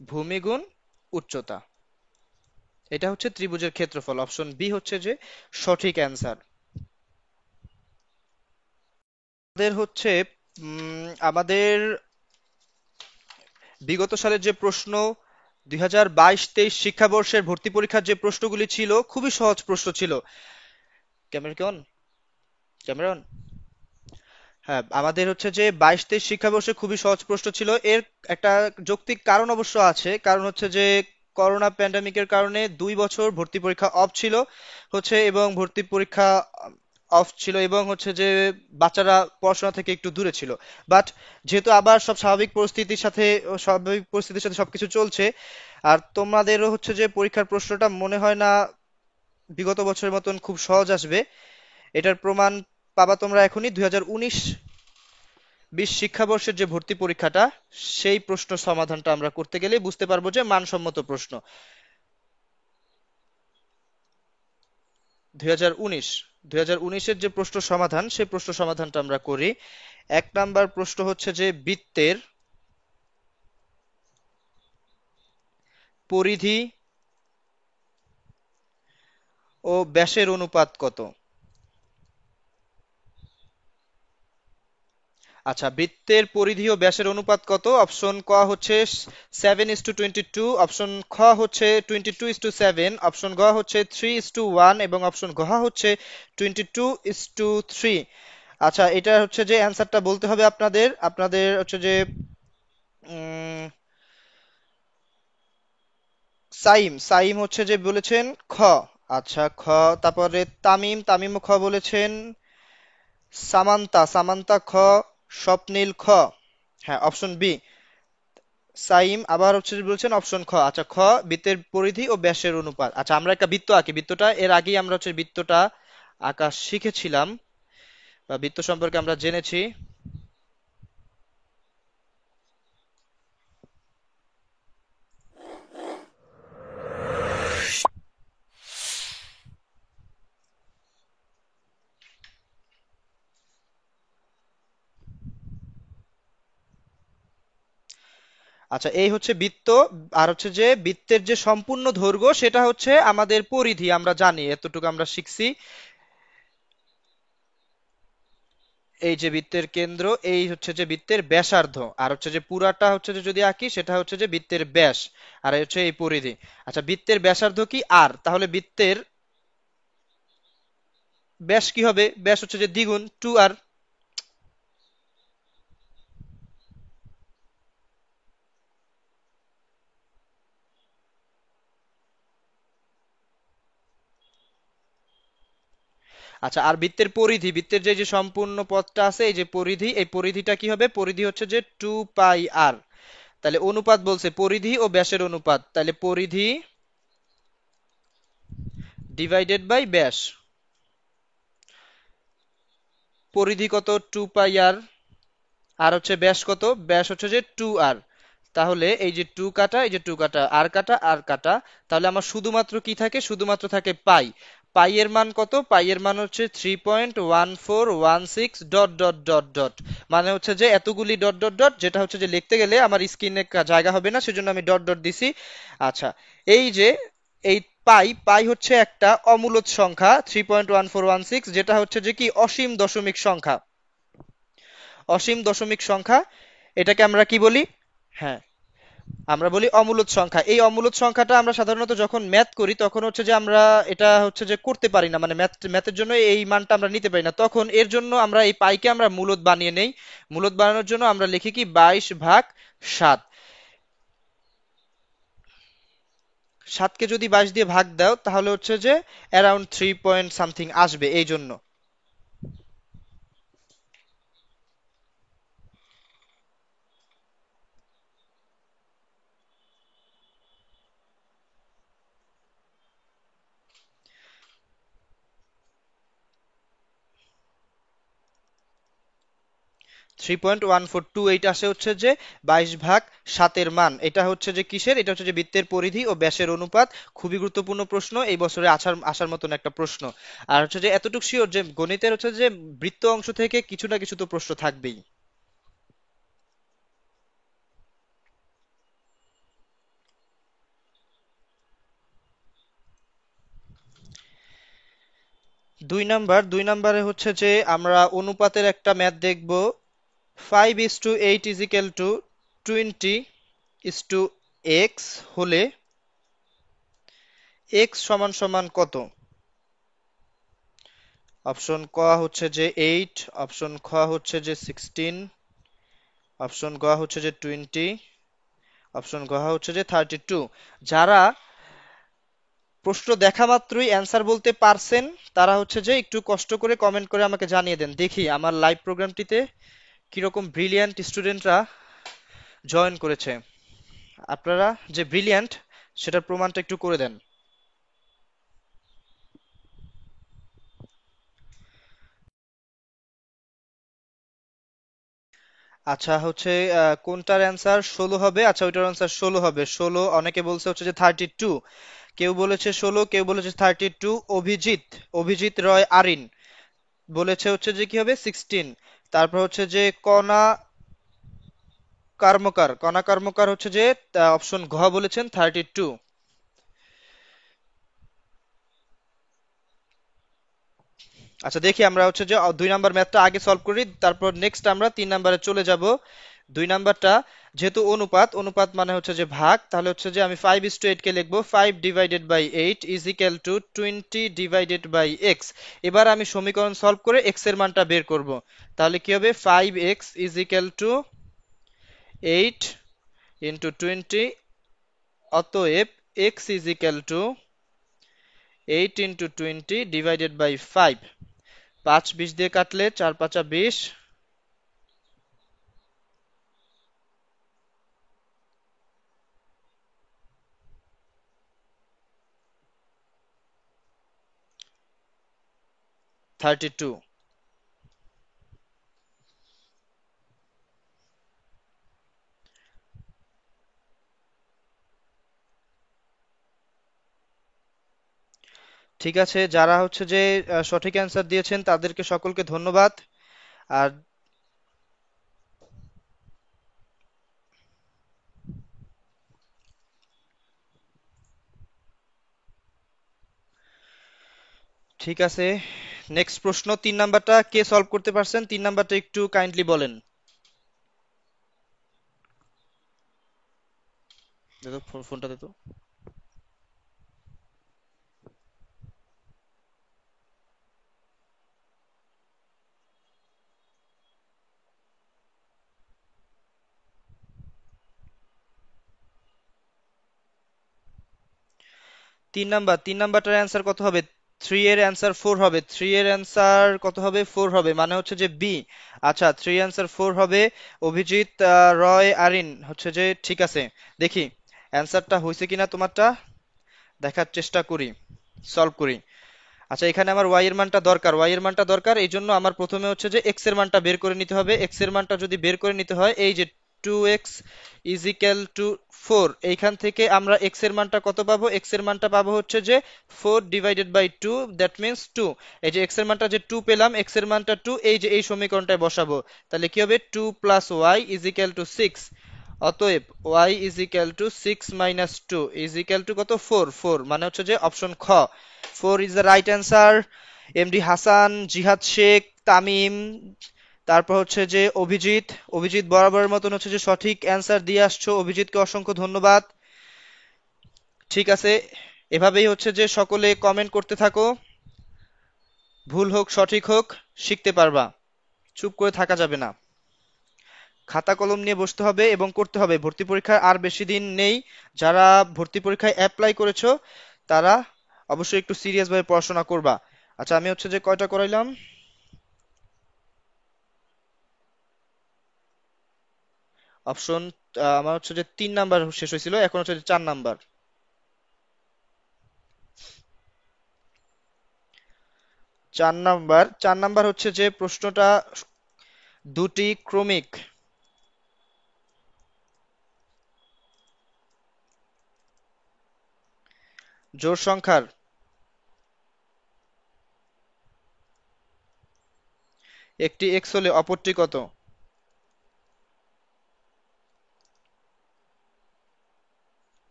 ভূমি গুণ উচ্চতা। এটা হচ্ছে ত্রিভুজের ক্ষেত্রফল। অপশন বি হচ্ছে যে সঠিক অ্যান্সার। আমাদের হচ্ছে আমাদের বিগত সালের যে প্রশ্ন, 2022-23 শিক্ষাবর্ষের ভর্তি পরীক্ষার যে প্রশ্নগুলি ছিল খুবই সহজ প্রশ্ন ছিল। ক্যামেরন, ক্যামেরন, হ্যাঁ, আমাদের হচ্ছে যে 22-23 শিক্ষাবর্ষে খুবই সহজ প্রশ্ন ছিল। এর একটা যৌক্তিক কারণ অবশ্য আছে, কারণ হচ্ছে যে করোনা প্যান্ডামিকের কারণে 2 বছর ভর্তি পরীক্ষা অফ ছিল হচ্ছে, এবং ভর্তি পরীক্ষা অফ ছিল এবং হচ্ছে যে বাচ্চারা পড়াশোনা থেকে একটু দূরে ছিল। বাট যেহেতু আবার সব স্বাভাবিক পরিস্থিতির সাথে সবকিছু চলছে, আর তোমাদেরও হচ্ছে যে পরীক্ষার প্রশ্নটা মনে হয় না বিগত বছরের মতন খুব সহজ আসবে। এটার প্রমাণ পাবা তোমরা এখনই। 2019-20 শিক্ষাবর্ষের যে ভর্তি পরীক্ষাটা, সেই প্রশ্ন সমাধানটা আমরা করতে গেলে বুঝতে পারবো যে মানসম্মত প্রশ্ন। 2019 2019-এর যে প্রশ্ন সমাধান, সেই প্রশ্ন সমাধানটা আমরা করি। 1 নাম্বার প্রশ্ন হচ্ছে যে বৃত্তের পরিধি ও ব্যাসের অনুপাত কত? আচ্ছা, বৃত্তের পরিধি ও ব্যাসের অনুপাত কত? অপশন ক হচ্ছে 7:22, অপশন খ হচ্ছে 22:7, অপশন গ হচ্ছে 3:1 এবং অপশন ঘ হচ্ছে 22:3। আচ্ছা, এটা হচ্ছে যে অ্যান্সারটা বলতে হবে আপনাদের আপনাদের হচ্ছে যে উম, সাইম সাইম হচ্ছে যে বলেছেন খ। আচ্ছা, খ। তারপরে তামিম তামিম খ বলেছেন। সামান্তা খ। স্বপ্নিল খ। হ্যাঁ, অপশন বি। সাইম আবার হচ্ছে যে বলছেন অপশন খ। আচ্ছা, খ, বৃত্তের পরিধি ও ব্যাসের অনুপাত। আচ্ছা, আমরা একটা বৃত্ত আঁকি। বৃত্তটা এর আগেই আমরা হচ্ছে বৃত্তটা আঁকা শিখেছিলাম, বা বৃত্ত সম্পর্কে আমরা জেনেছি। আচ্ছা, এই হচ্ছে বৃত্ত। আর হচ্ছে যে বৃত্তের যে সম্পূর্ণ দৈর্ঘ্য সেটা হচ্ছে আমাদের পরিধি, আমরা জানি, এতটুকু আমরা শিখছি। এই যে বৃত্তের কেন্দ্র, এই হচ্ছে যে বৃত্তের ব্যাসার্ধ। আর হচ্ছে যে পুরাটা হচ্ছে যে যদি আঁকি সেটা হচ্ছে যে বৃত্তের ব্যাস। আর এই হচ্ছে এই পরিধি। আচ্ছা, বৃত্তের ব্যাসার্ধ কি আর, তাহলে বৃত্তের ব্যাস কি হবে? ব্যাস হচ্ছে যে দ্বিগুণ 2r। আচ্ছা, আর বৃত্তের পরিধি, বৃত্তের যে যে সম্পূর্ণ পথটা আছে, এই যে পরিধি, এই পরিধিটা কি হবে? পরিধি হচ্ছে যে 2πr। তাহলে অনুপাত বলছে পরিধি ও ব্যাসের অনুপাত, তাহলে পরিধি ডিভাইডেড বাই ব্যাস। পরিধি কত? 2πr। আর হচ্ছে ব্যাস কত? ব্যাস হচ্ছে যে 2r। তাহলে এই যে 2 কাটা, এই যে 2 কাটা, আর কাটা আর কাটা, তাহলে আমার শুধুমাত্র কি থাকে? শুধুমাত্র থাকে পাই। পাই এর মান কত? পাই এর মান হচ্ছে 3.1416 ডট ডট ডট ডট। মানে হচ্ছে যে এতগুলি ডট ডট ডট, যেটা হচ্ছে যে লিখতে গেলে আমার স্ক্রিনে জায়গা হবে না, সেজন্য আমি ডট ডট দিছি। আচ্ছা, এই যে এই পাই পাই হচ্ছে একটা অমূলদ সংখ্যা 3.1416, যেটা হচ্ছে যে কি অসীম দশমিক সংখ্যা। অসীম দশমিক সংখ্যা, এটাকে আমরা কি বলি? হ্যাঁ, আমরা বলি অমূলদ সংখ্যা। এই অমূলদ সংখ্যাটা আমরা সাধারণত যখন ম্যাথ করি তখন হচ্ছে যে আমরা এটা হচ্ছে যে করতে পারি না, মানে ম্যাথের জন্য এই মানটা আমরা নিতে পারি না, তখন এর জন্য আমরা এই পাইকে আমরা মূলদ বানিয়ে নেই। মূলদ বানানোর জন্য আমরা লিখি কি 22/7। 7কে যদি 22 দিয়ে ভাগ দাও তাহলে হচ্ছে যে অ্যারাউন্ড 3 পয়েন্ট সামথিং আসবে, এই জন্য। 3.142 আসে হচ্ছে যে 22/7 মান। এটা হচ্ছে যে কিসের, এটা হচ্ছে যে বৃত্তের পরিধি ও ব্যাসের অনুপাত। খুবই গুরুত্বপূর্ণ প্রশ্ন, এই বছরে আসার আসার মতন একটা প্রশ্ন। আর হচ্ছে যে এতটুকু শিওর যে গণিতের হচ্ছে যে বৃত্ত অংশ থেকে কিছু না কিছু তো প্রশ্ন থাকবেই। 2 নাম্বারে হচ্ছে যে আমরা অনুপাতের একটা ম্যাথ দেখব। 5:8 ইজ ইকাল টু 20:x হলে x সমান সমান কত? অপশন ক হচ্ছে যে 8, অপশন খ হচ্ছে যে 16, অপশন গ হচ্ছে যে 20, অপশন ঘ হচ্ছে যে 32। যারা প্রশ্ন দেখা মাত্রই অ্যান্সার বলতে পারছেন তারা হচ্ছে যে একটু কষ্ট করে কমেন্ট করে আমাকে জানিয়ে দেন, দেখি আমার লাইভ প্রোগ্রামটিতে কিরকম ব্রিলিয়ান্ট স্টুডেন্টরা জয়েন করেছে। আপনারা যে ব্রিলিয়ান্ট সেটার প্রমাণটা একটু করে দেন। আচ্ছা হচ্ছে কোনটার অ্যান্সার 16 হবে? আচ্ছা ওইটার অ্যান্সার 16 হবে। 16, অনেকে বলছে হচ্ছে যে 32, কেউ বলেছে 16, কেউ বলেছে 32। অভিজিৎ, অভিজিৎ রয় আরিন বলেছে হচ্ছে যে কি হবে 16। তারপর হচ্ছে যে কণা কর্মকার, কণা কর্মকার হচ্ছে যে অপশন ঘ বলেছেন 32। আচ্ছা দেখি আমরা হচ্ছে যে 2 নাম্বার ম্যাথটা আগে সলভ করি, তারপর নেক্সট আমরা 3 নাম্বারে চলে যাব। 2 নাম্বারটা যেহেতু অনুপাত, অনুপাত মানে হচ্ছে যে ভাগ, তাহলে হচ্ছে যে আমি 5:8 কে লিখবো 5/8 ইজ ইকুয়াল টু 20/x। এবার আমি সমীকরণ সলভ করে x এর মানটা বের করব। তাহলে কি হবে, 5x is equal to 8 into 20, অতএব x is equal to 8 into 20 divided by 5। 5 20 দিয়ে কাটলে 4 5 20। 32। ঠিক আছে, যারা হচ্ছে যে সঠিক অ্যান্সার দিয়েছেন তাদেরকে সকলকে ধন্যবাদ। আর ঠিক আছে, নেক্সট প্রশ্ন 3 নাম্বারটা কে সলভ করতে পারছেন? 3 নাম্বারটা একটু কাইন্ডলি বলেন। দে তো, ফোনটা দে তো। 3 নাম্বার, 3 নাম্বারটার অ্যান্সার কত হবে? 3 এর অ্যান্সার 4 হবে। 3 এর অ্যান্সার কত হবে? 4 হবে, মানে হচ্ছে যে বি। আচ্ছা 3 অ্যান্সার 4 হবে। অভিজিৎ রয় আরিন হচ্ছে যে ঠিক আছে। দেখি অ্যান্সারটা হয়েছে কিনা তোমারটা, দেখার চেষ্টা করি, সলভ করি। আচ্ছা এখানে আমার y এর মানটা দরকার, y এর মানটা দরকার, এই জন্য আমার প্রথমে হচ্ছে যে x এর মানটা বের করে নিতে হবে। x এর মানটা যদি বের করে নিতে হয়, এই যে 2x ইজ ইকুয়াল টু 4, এইখান থেকে আমরা x এর মানটা কত পাবো? x এর মানটা পাবো হচ্ছে যে 4 ডিভাইডেড বাই 2, দ্যাট মিন্স 2। এই যে x এর মানটা যে 2 পেলাম, x এর মানটা 2, এই যে এই সমীকরণটায় বসাবো। তাহলে কি হবে, 2 plus y is equal two 6। অতএব y is equal two 6 minus 2 is equal two কত? 4। 4 মানে হচ্ছে যে অপশন খ, 4 is the right answer. MD Hasan, জিহাদ শেখ, তামিম, তারপর হচ্ছে যে অভিজিৎ, অভিজিৎ বরাবরের মতন হচ্ছে যে সঠিক অ্যান্সার দিয়ে আসছো, অভিজিৎকে অসংখ্য ধন্যবাদ। ঠিক আছে, এভাবেই হচ্ছে যে সকলে কমেন্ট করতে থাকো, ভুল হোক সঠিক হোক শিখতে পারবা, চুপ করে থাকা যাবে না। খাতা কলম নিয়ে বসতে হবে এবং করতে হবে। ভর্তি পরীক্ষার আর বেশি দিন নেই। যারা ভর্তি পরীক্ষায় অ্যাপ্লাই করেছো তারা অবশ্যই একটু সিরিয়াস ভাবে পড়াশোনা করবা। আচ্ছা আমি হচ্ছে যে কয়টা করাইলাম? অপশন আমার হচ্ছে যে 3 নাম্বার শেষ হয়েছিল, এখন হচ্ছে যে 4 নাম্বার। 4 নাম্বার, 4 নাম্বার হচ্ছে যে প্রশ্নটা দুটি ক্রমিক জোড় সংখ্যার একটি এক্স হলে অপরটি কত?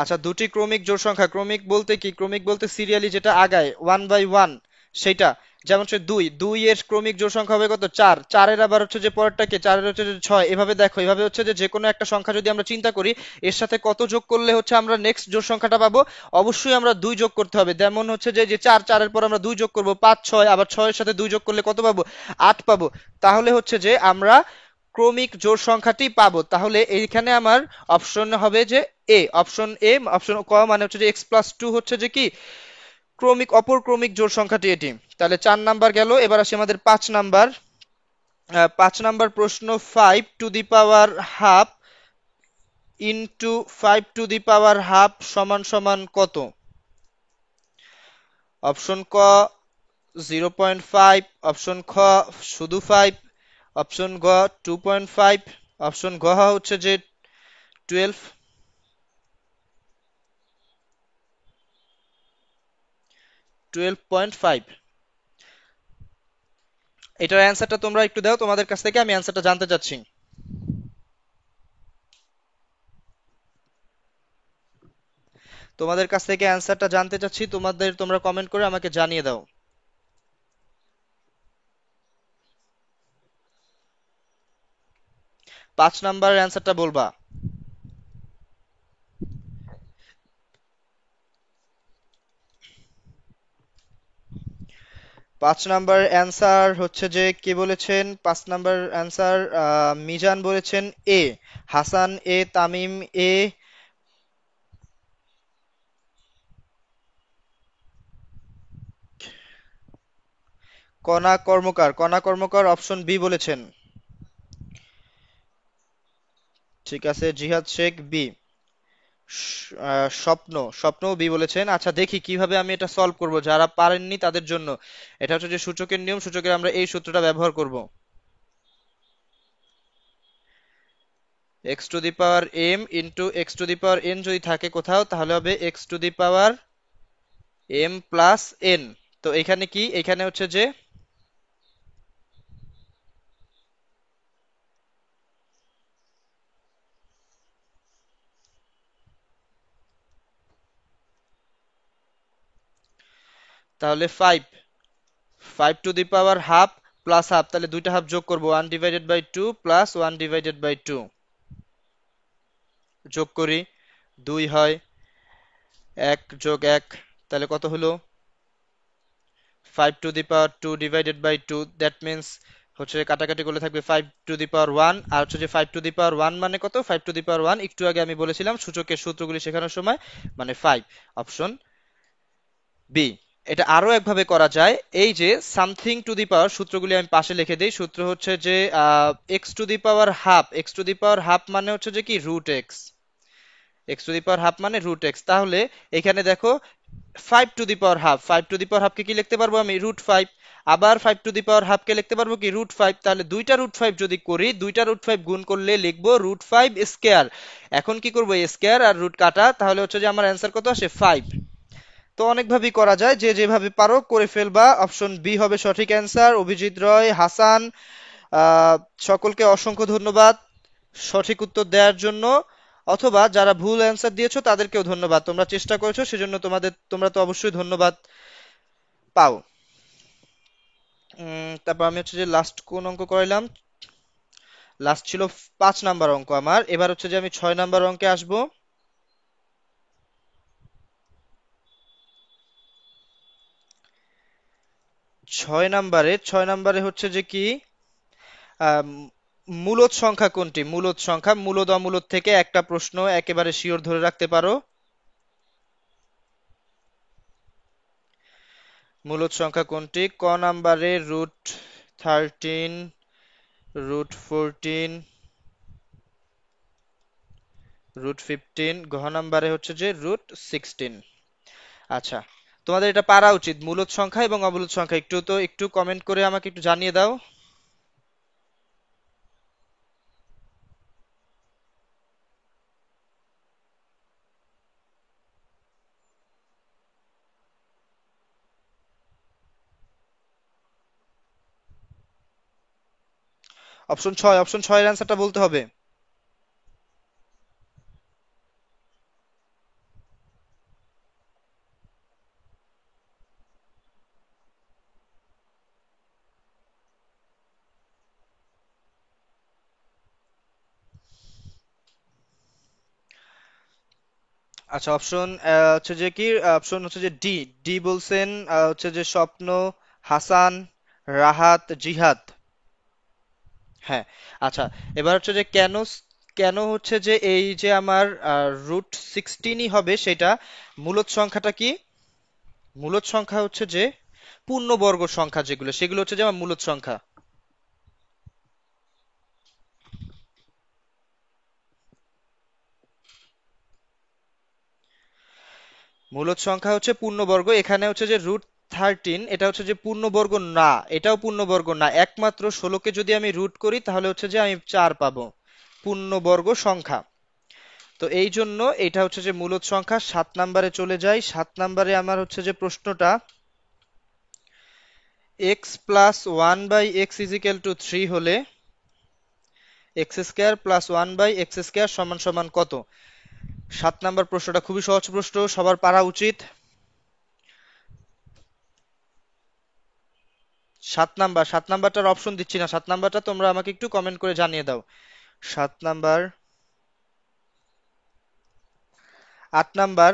আচ্ছা, দুটি ক্রমিক জোড় সংখ্যা, ক্রমিক বলতে কি? ক্রমিক বলতে সিরিয়ালি যেটা আগায় ওয়ান বাই ওয়ান, সেটা। যেমন হচ্ছে দুই, দুই এর ক্রমিক জোড় সংখ্যা হবে কত? চার। চারের আবার হচ্ছে যে পরেরটা কি? চারের হচ্ছে যে ছয়। এভাবে দেখো, এভাবে হচ্ছে যে যে কোনো একটা সংখ্যা যদি আমরা চিন্তা করি, এর সাথে কত যোগ করলে হচ্ছে আমরা নেক্সট জোড় সংখ্যাটা পাবো? অবশ্যই আমরা দুই যোগ করতে হবে। যেমন হচ্ছে যে যে চার, চারের পর আমরা দুই যোগ করব, পাঁচ ছয়, আবার ছয়ের সাথে দুই যোগ করলে কত পাবো? আট পাবো। তাহলে হচ্ছে যে আমরা ক্রমিক জোড় সংখ্যাটি পাবো। তাহলে এইখানে আমার অপশন হবে যে এ, অপশন এ। অপশন ক মানে হচ্ছে যে এক্স প্লাস টু হচ্ছে যে কি ক্রমিক, অপর ক্রমিক জোড় সংখ্যাটি এটি। তাহলে 4 নাম্বার গেল। এবার আসি আমাদের 5 নাম্বার। 5 নাম্বার প্রশ্ন, 5 to the power half into 5 to the power half সমান সমান কত? অপশন ক 0.5, অপশন খ শুধু 5, অপশন গ 2.5, অপশন ঘ হচ্ছে যে 12। 12.5। এটার অ্যান্সারটা তোমরা একটু দাও তোমাদের কাছ থেকে, আমি অ্যান্সারটা জানতে চাচ্ছি। তোমাদের কাছ থেকে অ্যান্সারটা জানতে চাচ্ছি, তোমরা কমেন্ট করে আমাকে জানিয়ে দাও। 5 নাম্বারের অ্যান্সারটা বলবা? 5 নাম্বার অ্যান্সার হচ্ছে যে কে বলেছেন? 5 নাম্বার অ্যান্সার মিজান বলেছেন এ। হাসান এ, তামিম এ, কণা কর্মকার অপশন বি বলেছেন। ঠিক আছে, জিহাদ শেখ বি। স্বপ্ন, স্বপ্নও বি বলেছেন। আচ্ছা, দেখি কিভাবে আমি এটা সলভ করব যারা পারেননি তাদের জন্য। এটা হচ্ছে যে সূচকের নিয়ম, সূচকের আমরা এই সূত্রটা ব্যবহার করব। X to the power M into x to the power N যদি থাকে কোথাও, তাহলে হবে x to the power M plus N. তো এখানে কি? এখানে হচ্ছে যে তাহলে five, 5 to the power half plus half, তাহলে দুইটা হাফ যোগ করবো, 1/2 প্লাস 1/2। যোগ করি, 2 হয়, 1 + 1, তাহলে কত হলো? 5 to the power 2 divided by 2, that means হচ্ছে কাটাকাটি করলে থাকবে 5 টু দি পাওয়ার 1। আর হচ্ছে যে 5 টু দি পাওয়ার 1 মানে কত? 5 টু দি পাওয়ার 1 একটু আগে আমি বলেছিলাম সূচকের সূত্রগুলি শেখানোর সময়, মানে 5। Option B. এটা আরো একভাবে করা যায়, এই যে সামথিং টু দি পাওয়ার, সূত্রগুলি আমি পাশে লিখে দিই। সূত্র হচ্ছে যে X to the power half মানে হচ্ছে যে কি √x। X to the power half মানে √x। তাহলে এখানে দেখো 5 to the power half, 5 to the power half কে কি লিখতে পারবো আমি? √5। আবার 5 টু দি পাওয়ার হাফ কে লিখতে পারবো কি? √5। তাহলে দুইটা √5 যদি করি, দুইটা √5 গুণ করলে লিখবো √5 স্কয়ার। এখন কি করবো? স্কয়ার আর রুট কাটা, তাহলে হচ্ছে যে আমার অ্যান্সার কত আসে? 5। তো অনেকভাবেই করা যায়, যে যেভাবে পারো করে ফেলবা। অপশন বি হবে সঠিক অ্যান্সার। অভিজিৎ রয়, হাসান, আহ, সকলকে অসংখ্য ধন্যবাদ সঠিক উত্তর দেওয়ার জন্য। অথবা যারা ভুল অ্যান্সার দিয়েছো তাদেরকেও ধন্যবাদ, তোমরা চেষ্টা করেছো সেজন্য তোমরা তো অবশ্যই ধন্যবাদ পাও। তারপর আমি হচ্ছে যে লাস্ট কোন অঙ্ক করাইলাম? লাস্ট ছিল 5 নাম্বার অঙ্ক আমার। এবার হচ্ছে যে আমি 6 নাম্বার অঙ্কে আসবো। 6 নাম্বারে হচ্ছে যে কি আম, মূলদ সংখ্যা কোনটি? মূলদ সংখ্যা, মূলদ অমূলদ থেকে একটা প্রশ্ন একেবারে শিওর ধরে রাখতে পারো। মূলদ সংখ্যা কোনটি? ক নাম্বারে √13, √14, √15, ঘ নাম্বারে হচ্ছে যে √16। আচ্ছা, তোমাদের এটা পারা উচিত, মূলদ সংখ্যা এবং অমূলদ সংখ্যা। একটু কমেন্ট করে আমাকে একটু জানিয়ে দাও। অপশন 6, অপশন 6 এর অ্যান্সারটা বলতে হবে। আচ্ছা, অপশন হচ্ছে যে কি, অপশন হচ্ছে যে ডি। ডি বলছেন হচ্ছে যে স্বপ্ন, হাসান, রাহাত, জিহাদ। হ্যাঁ। আচ্ছা, এবার হচ্ছে যে কেন হচ্ছে যে এই যে আমার √16ই হবে সেটা। মূলদ সংখ্যাটা কি? মূলদ সংখ্যা হচ্ছে যে পূর্ণবর্গ সংখ্যা, যেগুলো সেগুলো হচ্ছে যে আমার মূলদ সংখ্যা। মূলদ সংখ্যা হচ্ছে পূর্ণবর্গ। এখানে হচ্ছে যে √13, এটা হচ্ছে যে পূর্ণবর্গ না, এটাও পূর্ণবর্গ না। একমাত্র 16কে যদি আমি রুট করি তাহলে হচ্ছে যে আমি 4 পাবো, পূর্ণবর্গ সংখ্যা। তো এই জন্য এটা হচ্ছে যে মূলদ সংখ্যা। 7 নম্বরে চলে যাই। 7 নম্বরে আমার হচ্ছে যে প্রশ্নটা, x+1/x=3 হলে x² + 1/x² সমান সমান কত? 7 নম্বর প্রশ্নটা খুবই সহজ প্রশ্ন, সবার পারা উচিত। 7 নাম্বারটার অপশন দিচ্ছি না, 7 নাম্বারটা তোমরা আমাকে একটু কমেন্ট করে জানিয়ে দাও। 7 নাম্বার। 8 নাম্বার।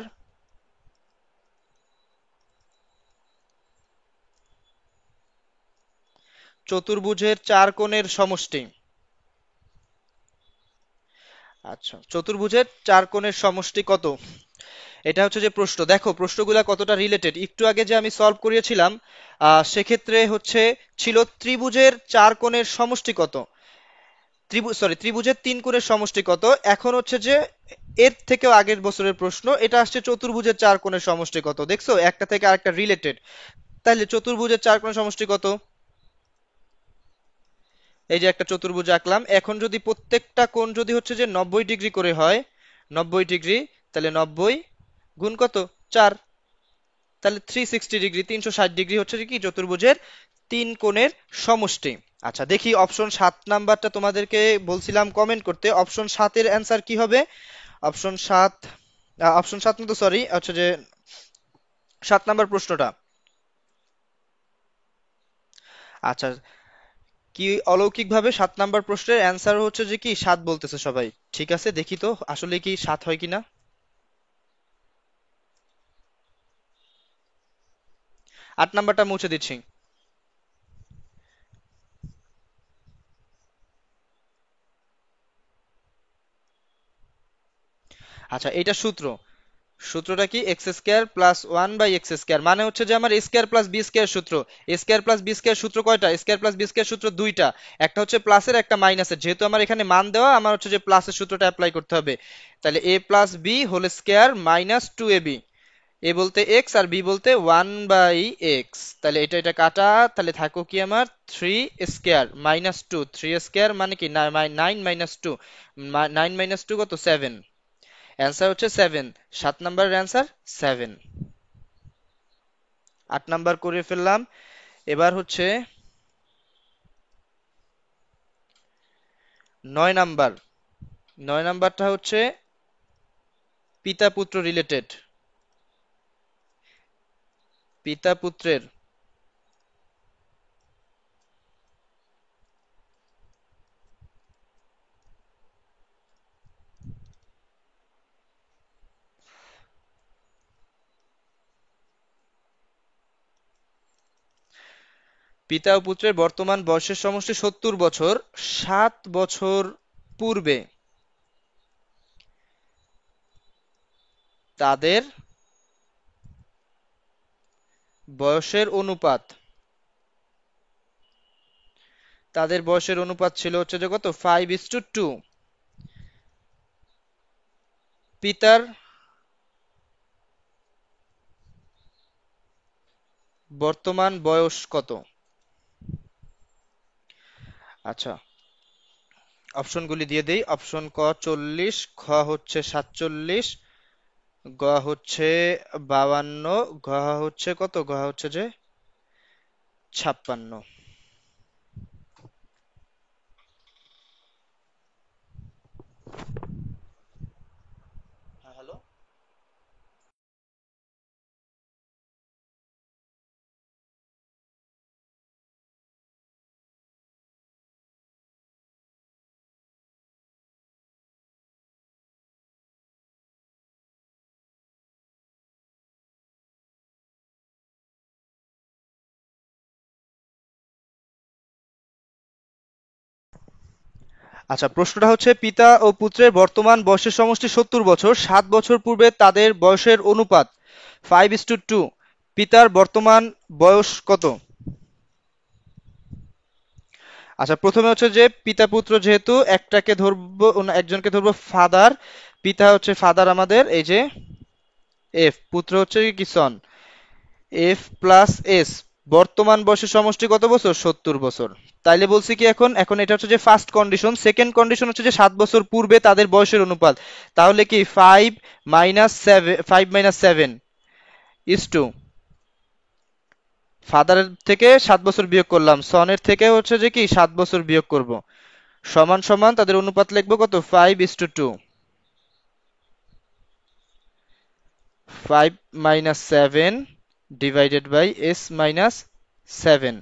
চতুর্ভুজের 4 কোণের সমষ্টি। আচ্ছা, চতুর্ভুজের 4 কোণের সমষ্টি কত? এটা হচ্ছে যে প্রশ্ন। দেখো প্রশ্নগুলা কতটা রিলেটেড। একটু আগে যে আমি সলভ করিয়েছিলাম, সেক্ষেত্রে হচ্ছে ছিল ত্রিভুজের 4 কোণের সমষ্টি কত, ত্রিভুজের 3 কোণের সমষ্টি কত। এখন হচ্ছে যে এর থেকেও আগের বছরের প্রশ্ন, এটা আসছে চতুর্ভুজের 4 কোণের সমষ্টি কত। দেখছো একটা থেকে আরেকটা রিলেটেড। তাহলে চতুর্ভুজের 4 কোণের সমষ্টি কত? এই যে একটা চতুর্ভুজ আঁকলাম, এখন যদি প্রত্যেকটা কোণ যদি হচ্ছে যে 90 ডিগ্রি করে হয়, 90 ডিগ্রি, তাহলে 90 গুণ কত, 4, তাহলে 360 ডিগ্রি, 360 ডিগ্রি হচ্ছে কি চতুর্ভুজের 3 কোণের সমষ্টি। আচ্ছা, দেখি অপশন 7 নাম্বারটা তোমাদেরকে বলছিলাম কমেন্ট করতে। অপশন 7 এর অ্যান্সার কি হবে? অপশন 7, অপশন 7 না তো, সরি, হচ্ছে যে 7 নাম্বার প্রশ্নটা। আচ্ছা, কি অলৌকিক ভাবে 7 নাম্বার প্রশ্নের অ্যান্সার হচ্ছে যে কি 7 বলতেছে সবাই। ঠিক আছে, দেখি তো আসলে কি 7 হয় কিনা। 8 নাম্বারটা মুছে দিচ্ছি। আচ্ছা, এটা সূত্রটা কি? x² + 1/x², মানে হচ্ছে যে আমার a² + b² সূত্র। a²+b² সূত্র কয়টা? a²+b² সূত্র দুইটা, একটা হচ্ছে প্লাসের, একটা মাইনাসের। যেহেতু আমার এখানে মান দেওয়া, আমার হচ্ছে যে প্লাসের সূত্রটা অ্যাপ্লাই করতে হবে। তাহলে a+b² - 2ab। এ বলতে এক্স আর বি বলতে 1/x। তাহলে এটা কাটা, তাহলে থাকো কি আমার 3² - 2। 3² মানে কি 9 - 2, 9 - 2 কত, 7। অ্যান্সার হচ্ছে 7। 7 নাম্বারের অ্যান্সার 7। 8 নাম্বার করে ফেললাম। এবার হচ্ছে 9 নাম্বার। 9 নাম্বারটা হচ্ছে পিতা পুত্র রিলেটেড। পিতা পুত্রের পিতা ও পুত্রের বর্তমান বয়সের সমষ্টি 70 বছর। 7 বছর পূর্বে তাদের বয়সের অনুপাত, ছিল হচ্ছে যে কত, 5:2। পিতার বর্তমান বয়স কত? আচ্ছা, অপশনগুলি দিয়ে দেই। অপশন ক 40, খ হচ্ছে 47, গ হচ্ছে 52, ঘ হচ্ছে কত, ঘ হচ্ছে যে 56। হ্যাঁ, হ্যালো। আচ্ছা, প্রশ্নটা হচ্ছে পিতা ও পুত্রের বর্তমান বয়সের সমষ্টি 70 বছর, 7 বছর পূর্বে তাদের বয়সের অনুপাত 5:2। পিতার বর্তমান বয়স কত? আচ্ছা, প্রথমে হচ্ছে যে পিতা পুত্র, যেহেতু একটাকে ধরবো একজনকে ধরবো ফাদার। পিতা হচ্ছে ফাদার আমাদের, এই যে এফ, পুত্র হচ্ছে কি সন, এফ প্লাস এস। বর্তমান বয়সের সমষ্টি কত বছর? 70 বছর। তাইলে বলছি কি, এখন এখন এটা হচ্ছে যে ফার্স্ট কন্ডিশন। সেকেন্ড কন্ডিশন হচ্ছে যে 7 বছর পূর্বে তাদের বয়সের অনুপাত। তাহলে কি 5 - 7 ইস টু ফাদারের থেকে 7 বছর বিয়োগ করলাম, সনের থেকে হচ্ছে যে কি 7 বছর বিয়োগ করব, সমান সমান তাদের অনুপাত লিখবো কত, 5:2। 5 - 7 divided by s - 7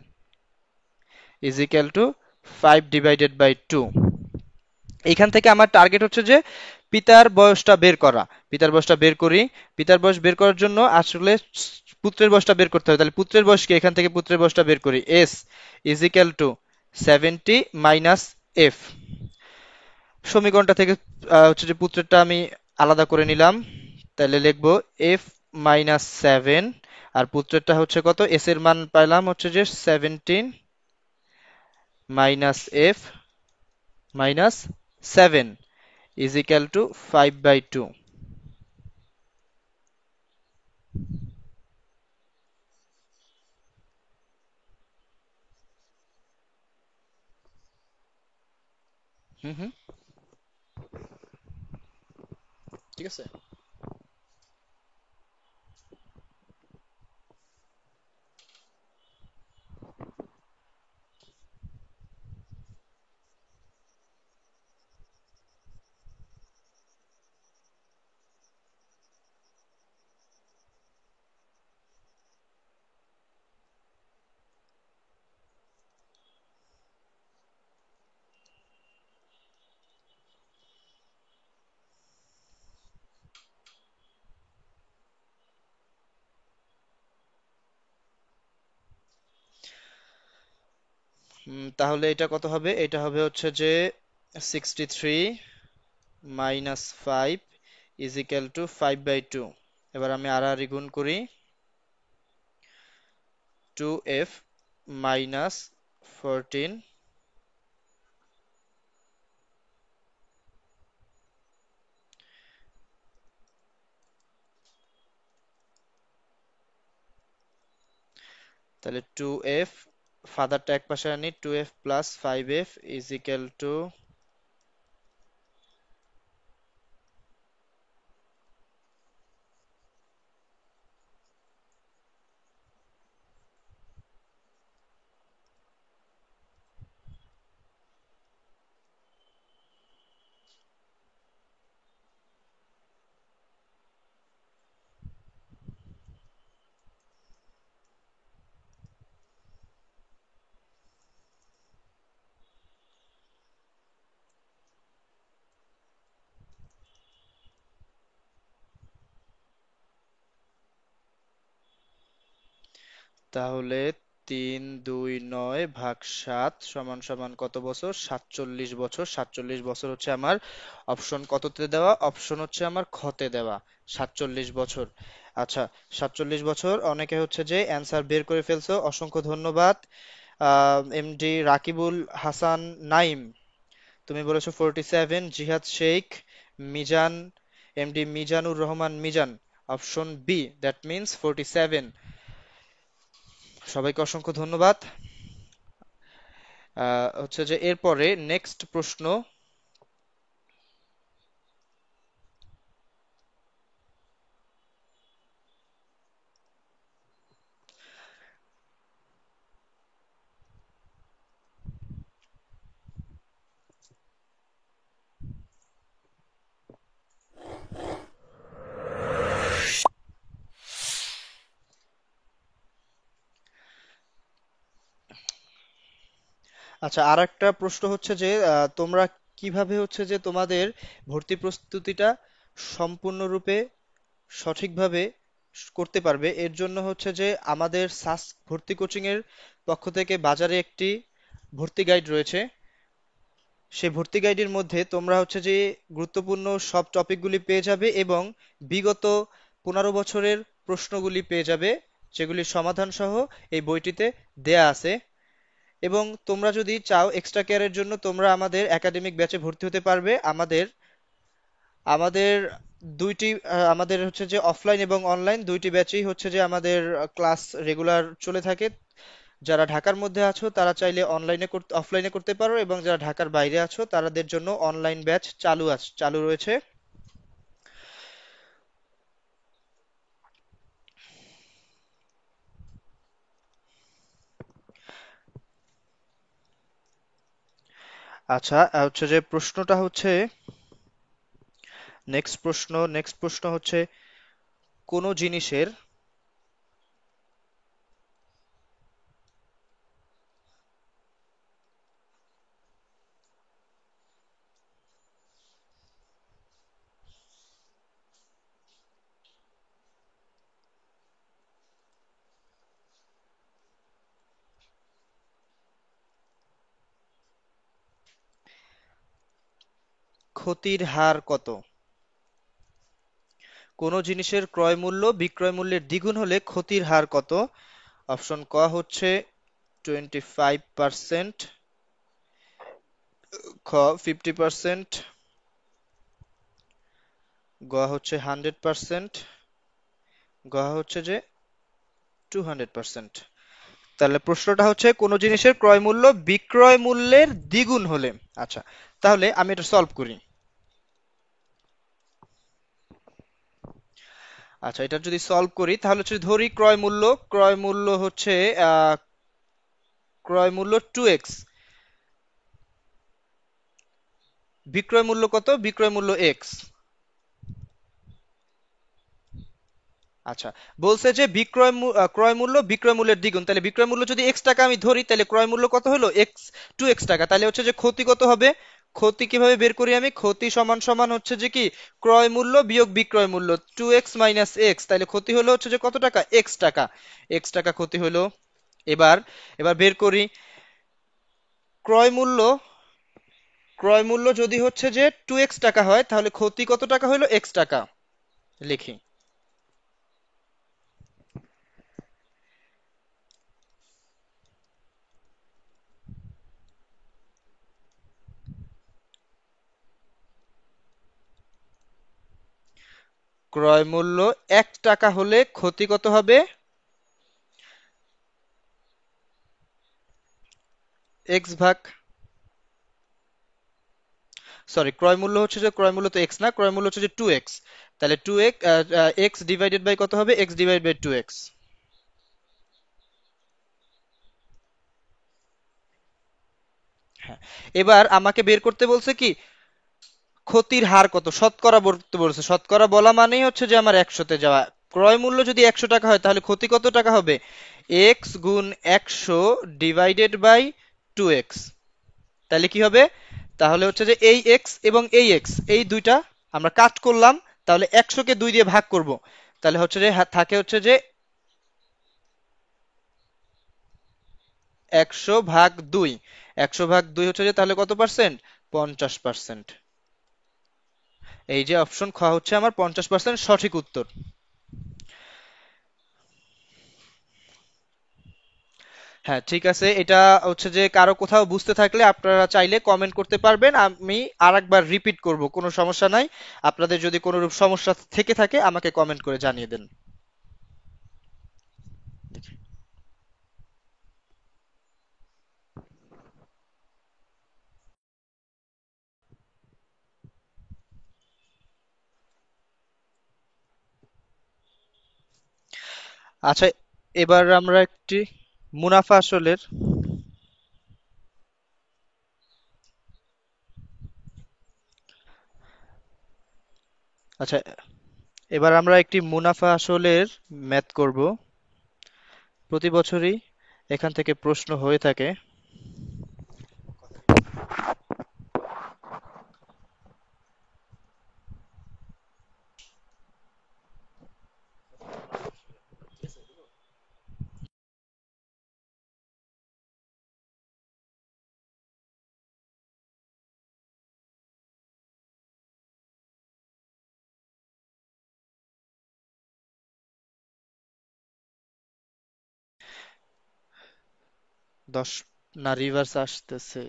is equal to 5/2। এইখান থেকে আমার টার্গেট হচ্ছে যে পিতার বয়সটা বের করা। পিতার বয়সটা বের করি। পিতার বয়স বের করার জন্য আসলে পুত্রের বয়সটা বের করতে হবে। তাহলে পুত্রের বয়স কি, এখান থেকে পুত্রের বয়সটা বের করি। S is equal two 70 minus F. সমীকরণটা থেকে হচ্ছে যে পুত্রেরটা আমি আলাদা করে নিলাম। তাহলে লিখবো f - 7, আর পুত্রেরটা হচ্ছে কত, এস এর মান পাইলাম হচ্ছে যে 17 minus F minus 7 is equal to 5/2। হুম হুম, ঠিক আছে। তাহলে এটা কত হবে? এটা হবে হচ্ছে যে 63 মাইনাস 5 ইজ ইকুয়াল টু 5/2। এবার আমি আড়াআড়ি গুণ করি। 2f মাইনাস 14, তাহলে 2f, ফাদারটা এক পাশে আনি, 2f plus 5f is equal two, তাহলে 3, 2, 9 ভাগ 7 সমান সমান কত বছর? 47 বছর। 47 বছর হচ্ছে আমার অপশন কততে দেওয়া, অপশন হচ্ছে আমার খতে দেওয়া, 47 বছর। আচ্ছা, 47 বছর, অনেকে হচ্ছে যে অ্যান্সার বের করে ফেলছো, অসংখ্য ধন্যবাদ। এমডি রাকিবুল হাসান নাইম, তুমি বলেছো 47, Jihad Sheikh, Mizan MD Mizanur Rahman Mizan, option B, that means 47। সবাইকে অসংখ্য ধন্যবাদ। হচ্ছে যে এরপরে নেক্সট প্রশ্ন। আচ্ছা, আর একটা প্রশ্ন হচ্ছে যে তোমরা কিভাবে হচ্ছে যে তোমাদের ভর্তি প্রস্তুতিটা সম্পূর্ণরূপে সঠিকভাবে করতে পারবে, এর জন্য হচ্ছে যে আমাদের সাস ভর্তি কোচিং এর পক্ষ থেকে বাজারে একটি ভর্তি গাইড রয়েছে। সেই ভর্তি গাইডের মধ্যে তোমরা হচ্ছে যে গুরুত্বপূর্ণ সব টপিকগুলি পেয়ে যাবে এবং বিগত 15 বছরের প্রশ্নগুলি পেয়ে যাবে, যেগুলির সমাধান সহ এই বইটিতে দেয়া আছে। এবং তোমরা যদি চাও এক্সট্রা কেয়ারের জন্য তোমরা আমাদের একাডেমিক ব্যাচে ভর্তি হতে পারবে। আমাদের আমাদের আমাদের হচ্ছে যে অফলাইন এবং অনলাইন দুইটি ব্যাচেই হচ্ছে যে আমাদের ক্লাস রেগুলার চলে থাকে। যারা ঢাকার মধ্যে আছো তারা চাইলে অফলাইনে করতে পারো, এবং যারা ঢাকার বাইরে আছো তাদের জন্য অনলাইন ব্যাচ চালু রয়েছে। আচ্ছা, হচ্ছে যে প্রশ্নটা হচ্ছে, নেক্সট প্রশ্ন হচ্ছে কোন জিনিসের ক্ষতির হার কত? কোন জিনিসের ক্রয় মূল্য বিক্রয় মূল্যের দ্বিগুণ হলে ক্ষতির হার কত? অপশন ক হচ্ছে 25%, খ 50%, গ হচ্ছে 100%, গ হচ্ছে যে 200%। তাহলে প্রশ্নটা হচ্ছে কোন জিনিসের ক্রয় মূল্য বিক্রয় মূল্যের দ্বিগুণ হলে। আচ্ছা, তাহলে আমি এটা সলভ করি। আচ্ছা, এটা যদি সলভ করি তাহলে হচ্ছে ধরি ক্রয় মূল্য হচ্ছে আহ ক্রয় মূল্য 2x, বিক্রয় মূল্য কত? বিক্রয় মূল্য x। আচ্ছা, বলছে যে ক্রয় মূল্য বিক্রয় মূল্যের দ্বিগুণ, তাহলে বিক্রয় মূল্য যদি x টাকা আমি ধরি, তাহলে ক্রয় মূল্য কত হলো? x, 2x টাকা। তাহলে হচ্ছে যে ক্ষতি কত হবে? ক্ষতি কিভাবে বের করি আমি? ক্ষতি সমান সমান হচ্ছে যে কি, ক্রয় মূল্য বিয়োগ বিক্রয় মূল্য, 2x মাইনাস x। তাহলে ক্ষতি হলো হচ্ছে যে কত টাকা? x টাকা। x টাকা ক্ষতি হলো। এবার এবার বের করি ক্রয় মূল্য। ক্রয় মূল্য যদি হচ্ছে যে 2x টাকা হয়, তাহলে ক্ষতি কত টাকা হলো? x টাকা। লিখি, ক্রয় মূল্য 1 টাকা হলে ক্ষতি কত হবে? x ভাগ, সরি, ক্রয় মূল্য হচ্ছে যে, ক্রয় মূল্য তো x না, ক্রয় মূল্য হচ্ছে যে 2x। তাহলে 2x, x ডিভাইডেড বাই কত হবে? x divided by 2x। হ্যাঁ, এবার আমাকে বের করতে বলছে কি, ক্ষতির হার কত, শতকরা বলতে বলছে। শতকরা বলা মানেই হচ্ছে যে আমার একশোতে যাওয়া। ক্রয় মূল্য যদি 100 টাকা হয়, তাহলে ক্ষতি কত টাকা হবে? x গুণ 100 ডিভাইডেড বাই 2x। তাহলে কি হবে? তাহলে হচ্ছে যে এই x এবং এই x, এই দুইটা আমরা কাট করলাম। তাহলে 100 কে 2 দিয়ে ভাগ করব। তাহলে হচ্ছে যে থাকে হচ্ছে যে 100 ভাগ 2। 100 ভাগ 2 হচ্ছে যে তাহলে কত পার্সেন্ট? 50%। এই যে অপশন খ হচ্ছে আমার 50% সঠিক উত্তর। হ্যাঁ, ঠিক আছে। এটা হচ্ছে যে কারো কোথাও বুঝতে থাকলে আপনারা চাইলে কমেন্ট করতে পারবেন, আমি আরেকবার রিপিট করব, কোনো সমস্যা নাই। আপনাদের যদি কোনো রূপ সমস্যা থেকে থাকে আমাকে কমেন্ট করে জানিয়ে দেন। আচ্ছা, এবার আমরা একটি মুনাফা আসলের, আচ্ছা, এবার আমরা একটি মুনাফা আসলের ম্যাথ করব। প্রতি বছরই এখান থেকে প্রশ্ন হয়ে থাকে। দশ, না, রিভার্স আসতেছে।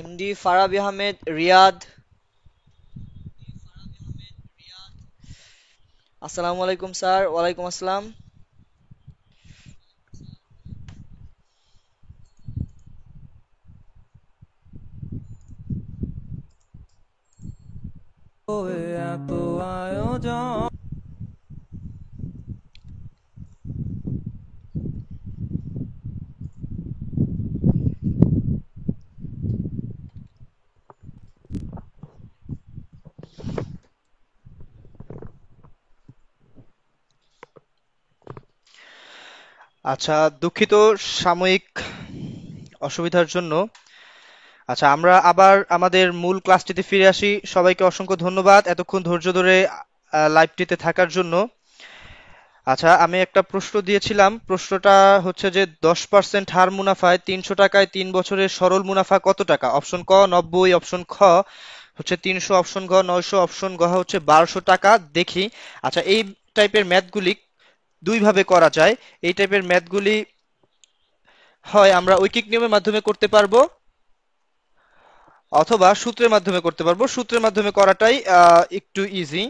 এমডি ফারাবি আহমেদ রিয়াদ। আসসালামু আলাইকুম স্যার। ওয়ালাইকুম আসসালাম। আচ্ছা, দুঃখিত সাময়িক অসুবিধার জন্য। আচ্ছা, আমরা আবার আমাদের মূল ক্লাসটিতে ফিরে আসি। সবাইকে অসংখ্য ধন্যবাদ এতক্ষণ ধৈর্য ধরে লাইভটিতে থাকার জন্য। আচ্ছা, আমি একটা প্রশ্ন দিয়েছিলাম, প্রশ্নটা হচ্ছে যে 10% হার মুনাফায় 300 টাকায় 3 বছরের সরল মুনাফা কত টাকা? অপশন ক 90, অপশন খ হচ্ছে 300, অপশন ঘ 900, অপশন গ হচ্ছে 1200 টাকা। দেখি। আচ্ছা, এই টাইপের ম্যাথগুলি দুই ভাবে করা যায়। এই টাইপের ম্যাথগুলি হয় আমরা ঐকিক নিয়মের মাধ্যমে করতে পারবো, অথবা সূত্রের মাধ্যমে করতে পারবো। সূত্রের মাধ্যমে করাটাই একটু ইজি।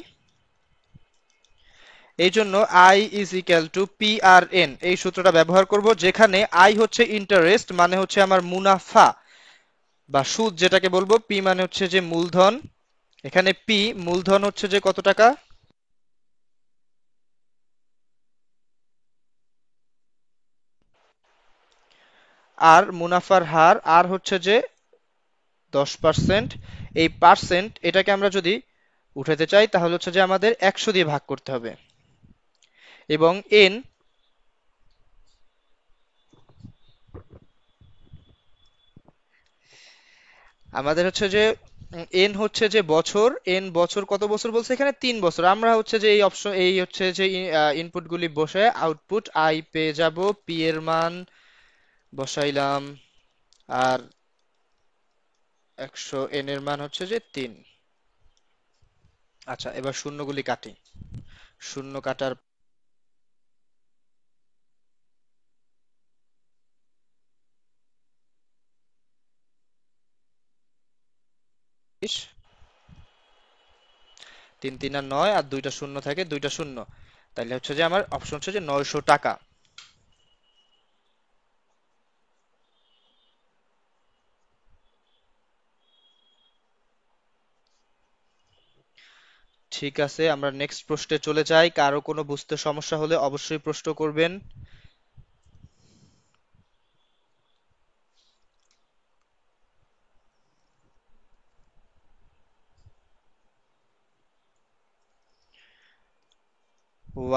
এই জন্য I is equal to P R N, এই সূত্রটা ব্যবহার করব, যেখানে আই হচ্ছে ইন্টারেস্ট, মানে হচ্ছে আমার মুনাফা বা সুদ যেটাকে বলবো, পি মানে হচ্ছে যে মূলধন, এখানে পি মূলধন হচ্ছে যে কত টাকা, আর মুনাফার হার আর হচ্ছে যে 10%। এই পার্সেন্ট এটাকে আমরা যদি উঠাতে চাই তাহলে হচ্ছে যে আমাদের 100 দিয়ে ভাগ করতে হবে। এবং এন, আমাদের হচ্ছে যে এন হচ্ছে যে বছর, এন বছর, কত বছর বলছে এখানে? 3 বছর। আমরা হচ্ছে যে এই অপশন, এই হচ্ছে যে ইনপুট গুলি বসে আউটপুট আই পেয়ে যাব, পি এর মান বসাইলাম, আর 100, এন এর মান হচ্ছে যে 3। আচ্ছা, এবার শূন্যগুলি কাটি। শূন্য কাটার 20, 3 3 আর 9, আর দুইটা শূন্য থাকে, দুইটা শূন্য, তাহলে হচ্ছে যে আমার অপশন হচ্ছে যে 900 টাকা। ঠিক আছে, আমরা নেক্সট প্রশ্নে চলে যাই। কারো কোনো বুঝতে সমস্যা হলে অবশ্যই প্রশ্ন করবেন।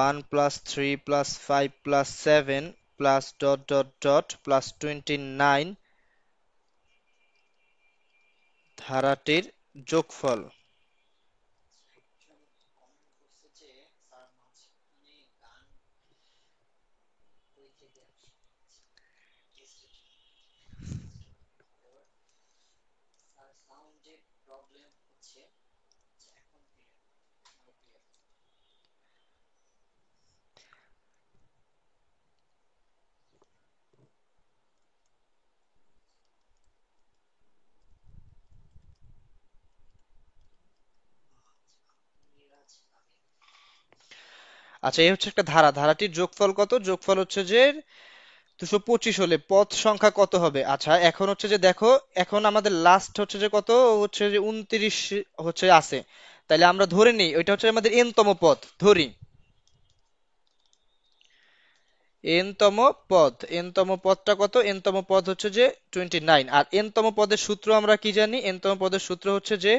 1 + 3 + 5 + 7 + ... +29 ধারাটির যোগফল। আচ্ছা, এই হচ্ছে একটা ধারা, ধারাটির যোগফল কত? যোগফল হচ্ছে যে 225 হলে পদ সংখ্যা কত হবে? আচ্ছা, এখন হচ্ছে যে দেখো, এখন আমাদের লাস্ট হচ্ছে যে কত, হচ্ছে যে 29 হচ্ছে আছে। তাইলে আমরা ধরে নিই ওইটা হচ্ছে আমাদের n তম পদ, ধরি n তম পদ। n তম পদটা কত? n তম পদ হচ্ছে যে 29। আর n তম পদের সূত্র আমরা কি জানি? n তম পদের সূত্র হচ্ছে যে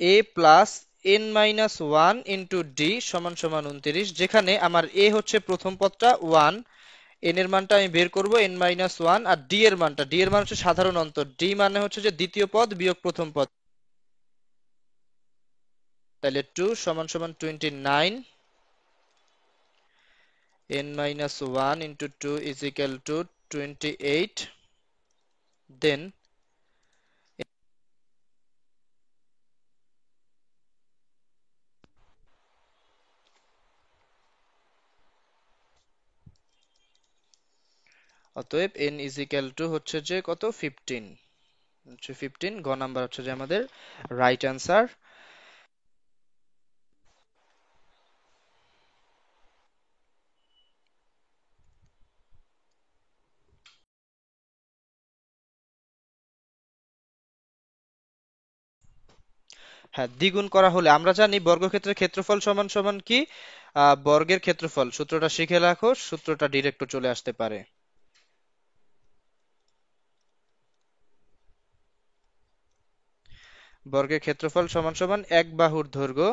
a plus n minus one into D সমান সমান 29, যেখানে আমার a হচ্ছে প্রথম পদটা 1, n এর মানটা আমি বের করব n মাইনাস ওয়ান, আর d এর মান হচ্ছে সাধারণ অন্তর, d মানে হচ্ছে যে দ্বিতীয় পদ বিয়োগ প্রথম পদ। তাহলে 2 সমান সমান 29, n minus one into 2 is equal two 28। দেন অতএব n ইজ ইকাল টু হচ্ছে যে কত, 15, হচ্ছে 15। গ নাম্বার হচ্ছে যে আমাদের রাইট অ্যান্সার। হ্যাঁ, দ্বিগুণ করা হলে আমরা জানি বর্গক্ষেত্রের ক্ষেত্রফল সমান সমান কি? বর্গের ক্ষেত্রফল। সূত্রটা শিখে রাখো, সূত্রটা ডিরেক্ট চলে আসতে পারে। বর্গের ক্ষেত্রফল সমান সমান এক বাহুর দৈর্ঘ্য,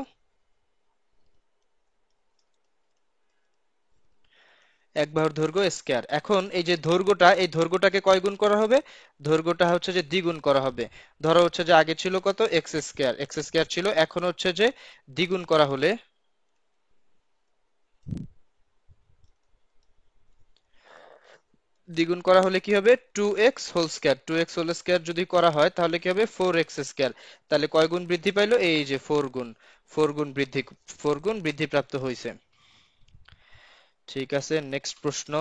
এক বাহুর দৈর্ঘ্য স্কয়ার। এখন এই যে দৈর্ঘ্যটা, এই দৈর্ঘ্যটাকে কয় গুণ করা হবে? দৈর্ঘ্যটা হচ্ছে যে দ্বিগুণ করা হবে। ধরো হচ্ছে যে আগে ছিল কত, এক্স স্কয়ার, এক্স স্কয়ার ছিল, এখন হচ্ছে যে দ্বিগুণ করা হলে, দ্বিগুণ করা হলে কি হবে? 2x whole square, 2x whole square যদি করা হয় তাহলে কি হবে? 4x square. তাহলে কয় গুণ বৃদ্ধি পাইলো? এই যে 4 গুণ, 4 গুণ বৃদ্ধি, 4 গুণ বৃদ্ধি প্রাপ্ত হয়েছে। ঠিক আছে, নেক্সট প্রশ্ন।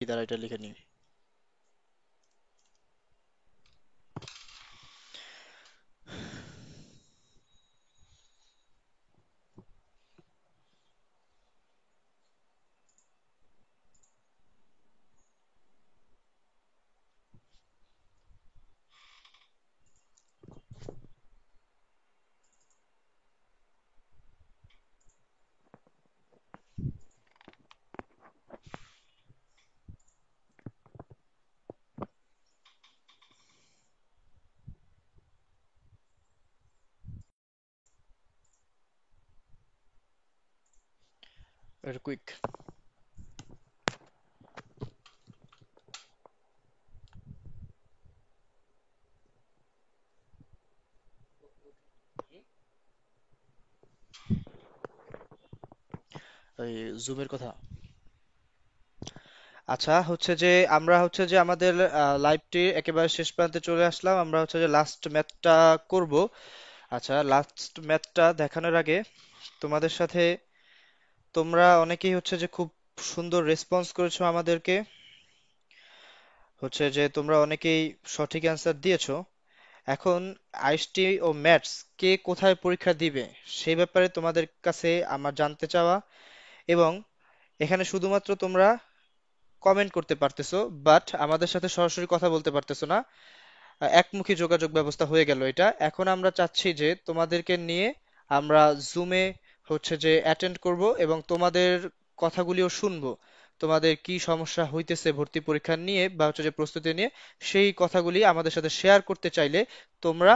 দ্বারা এটা লিখে নিই। এটা কুইক। এই জুমের কথা। আচ্ছা, হচ্ছে যে আমরা হচ্ছে যে আমাদের লাইভটি একেবারে শেষ প্রান্তে চলে আসলাম। আমরা হচ্ছে যে লাস্ট ম্যাথটা করব। আচ্ছা, লাস্ট ম্যাথটা দেখানোর আগে তোমাদের সাথে, তোমরা অনেকেই হচ্ছে যে খুব সুন্দর রেসপন্স করেছো আমাদেরকে। হচ্ছে যে তোমরা অনেকেই সঠিক অ্যান্সার দিয়েছো। এখন আইএসটি ও ম্যাথস কে কোথায় পরীক্ষা দিবে সেই ব্যাপারে তোমাদের কাছে আমার জানতে চাওয়া, এবং এখানে শুধুমাত্র তোমরা কমেন্ট করতে পারতেছো, বাট আমাদের সাথে সরাসরি কথা বলতে পারতেছো না। একমুখী যোগাযোগ ব্যবস্থা হয়ে গেল এটা। এখন আমরা চাচ্ছি যে তোমাদেরকে নিয়ে আমরা জুমে হচ্ছে যে অ্যাটেন্ড করব এবং তোমাদের কথাগুলিও শুনবো। তোমাদের কি সমস্যা হইতেছে ভর্তি পরীক্ষা নিয়ে বা হচ্ছে যে প্রস্তুতি নিয়ে, সেই কথাগুলি আমাদের সাথে শেয়ার করতে চাইলে তোমরা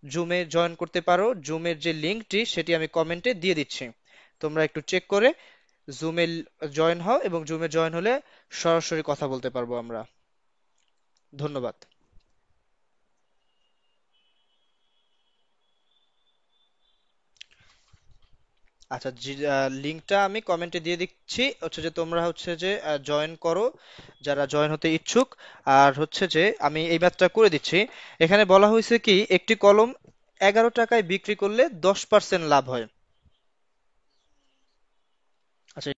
জুমে জয়েন করতে পারো। জুমের যে লিঙ্কটি সেটি আমি কমেন্টে দিয়ে দিচ্ছি, তোমরা একটু চেক করে জুমে জয়েন হও, এবং জুমে জয়েন হলে সরাসরি কথা বলতে পারবো আমরা। ধন্যবাদ। আচ্ছা, লিঙ্কটা আমি কমেন্টে দিয়ে দিচ্ছি, হচ্ছে যে তোমরা হচ্ছে যে জয়েন করো যারা জয়েন হতে ইচ্ছুক। আর হচ্ছে যে আমি এই ম্যাথটা করে দিচ্ছি। এখানে বলা হয়েছে কি একটি কলম 11 টাকায় বিক্রি করলে 10% লাভ হয়। আচ্ছা,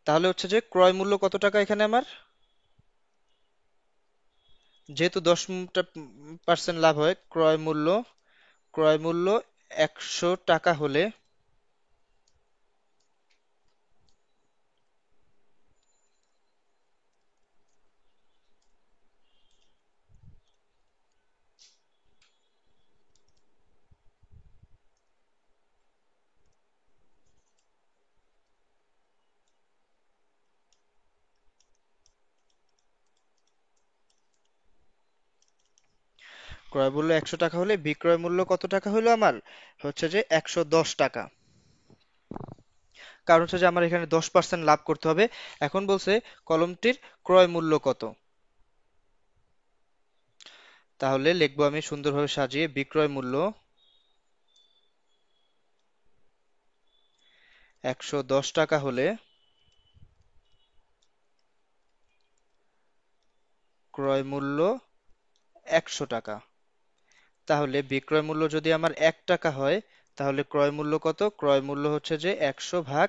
তাহলে হচ্ছে যে ক্রয় মূল্য কত টাকা এখানে আমার, যেহেতু 10% লাভ হয়, ক্রয় মূল্য 100 টাকা হলে ক্রয় মূল্য 100 টাকা হলে বিক্রয় মূল্য কত টাকা হলো আমার, হচ্ছে যে 110 টাকা। কারণ হচ্ছে যে আমার এখানে 10% লাভ করতে হবে। এখন বলছে কলমটির ক্রয় মূল্য কত, তাহলে লিখবো আমি সুন্দরভাবে সাজিয়ে, বিক্রয় মূল্য 110 টাকা হলে ক্রয় মূল্য 100 টাকা। তাহলে বিক্রয় মূল্য যদি আমার 1 টাকা হয়, তাহলে ক্রয় মূল্য কত, ক্রয় মূল্য হচ্ছে যে 100 ভাগ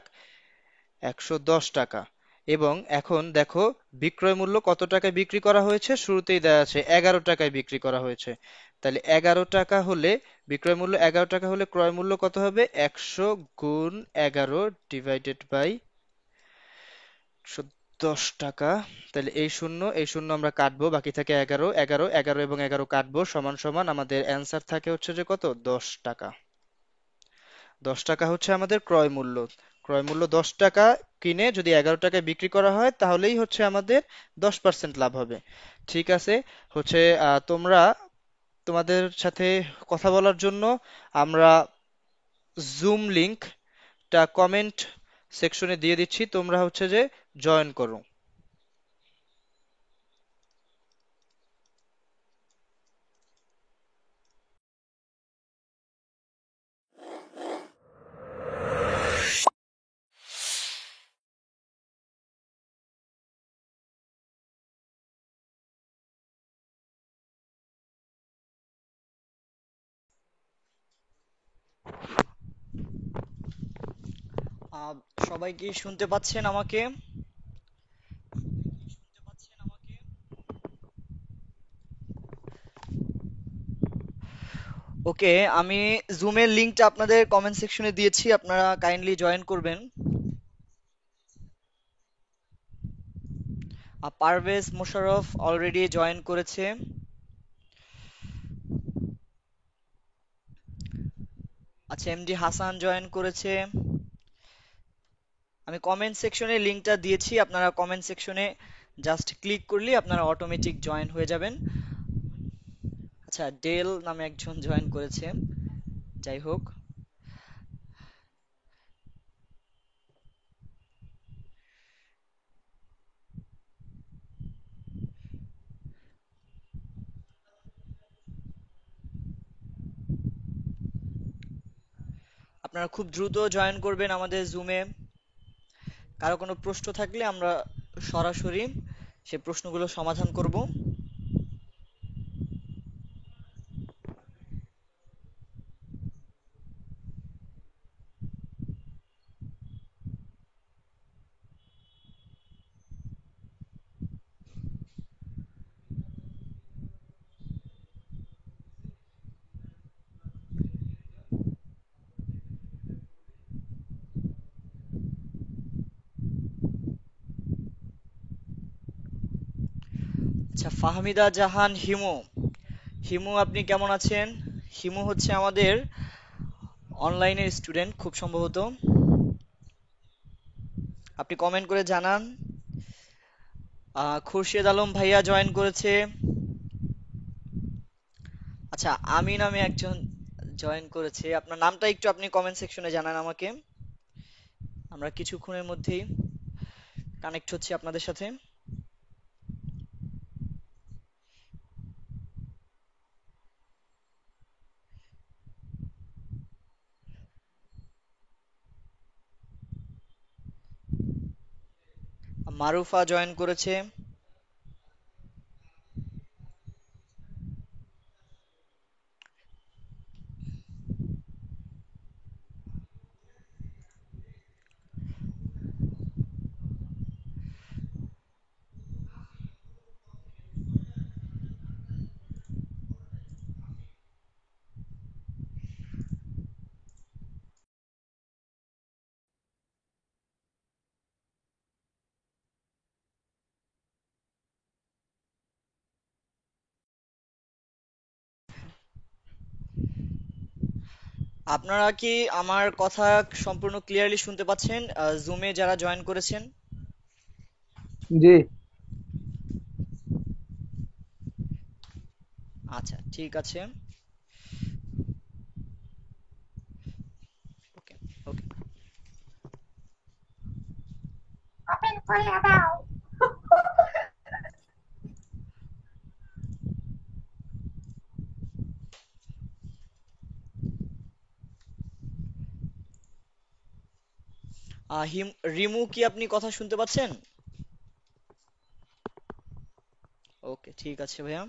110 টাকা। এবং এখন দেখো বিক্রয় মূল্য কত টাকায় বিক্রি করা হয়েছে, শুরুতেই দেওয়া আছে 11 টাকায় বিক্রি করা হয়েছে। তাহলে 11 টাকা হলে, বিক্রয় মূল্য 11 টাকা হলে ক্রয় মূল্য কত হবে, 100 গুণ 11 / 10 টাকা। তাহলে এই শূন্য আমরা কাটবো, বাকি থাকে 11, 11, 11 এবং 11 কাটবো, সমান সমান আমাদের অ্যান্সার থাকে হচ্ছে যে কত, 10 টাকা। 10 টাকা হচ্ছে আমাদের ক্রয় মূল্য। ক্রয় মূল্য 10 টাকা, কিনে যদি 11 টাকায় বিক্রি করা হয় তাহলেই হচ্ছে আমাদের 10% লাভ হবে। ঠিক আছে। হচ্ছে তোমরা তোমাদের সাথে কথা বলার জন্য আমরা জুম লিংকটা কমেন্ট সেকশনে দিয়ে দিচ্ছি, তোমরা হচ্ছে যে জয়েন করো। আহ, সবাই কি শুনতে পাচ্ছেন আমাকে? ওকে, আমি জুমের লিংকটা আপনাদের কমেন্ট সেকশনে দিয়েছি, আপনারা কাইন্ডলি জয়েন করবেন। পারভেজ মোশাররফ অলরেডি জয়েন করেছে। আচ্ছা, এমডি হাসান জয়েন করেছে। আমি কমেন্ট সেকশনে লিংকটা দিয়েছি, আপনারা কমেন্ট সেকশনে জাস্ট ক্লিক করলেই আপনারা অটোমেটিক জয়েন হয়ে যাবেন। আচ্ছা, ডেল নামে একজন জয়েন করেছে। যাই হোক, আপনারা খুব দ্রুত জয়েন করবেন আমাদের জুমে। কারো কোনো প্রশ্ন থাকলে আমরা সরাসরি সে প্রশ্নগুলো সমাধান করব। আচ্ছা, ফাহমিদা জাহান হিমু। হিমু, আপনি কেমন আছেন? হিমু হচ্ছে আমাদের অনলাইনের স্টুডেন্ট খুব সম্ভবত। আপনি কমেন্ট করে জানান। খুরশেদ আলম ভাইয়া জয়েন করেছে। আচ্ছা, আমিন নামে একজন জয়েন করেছে। আপনার নামটা একটু আপনি কমেন্ট সেকশনে জানান আমাকে। আমরা কিছুক্ষণের মধ্যেই কানেক্ট হচ্ছি আপনাদের সাথে। মারুফা জয়েন করেছে। আপনারা কি আমার কথা সম্পূর্ণ ক্লিয়ারলি শুনতে পাচ্ছেন, জুমে যারা জয়েন করেছেন? জি। আচ্ছা, ঠিক আছে। ওকে, ওকে। রিমু, কি আপনি কথা শুনতে পাচ্ছেন? ওকে, ঠিক আছে ভাইয়া।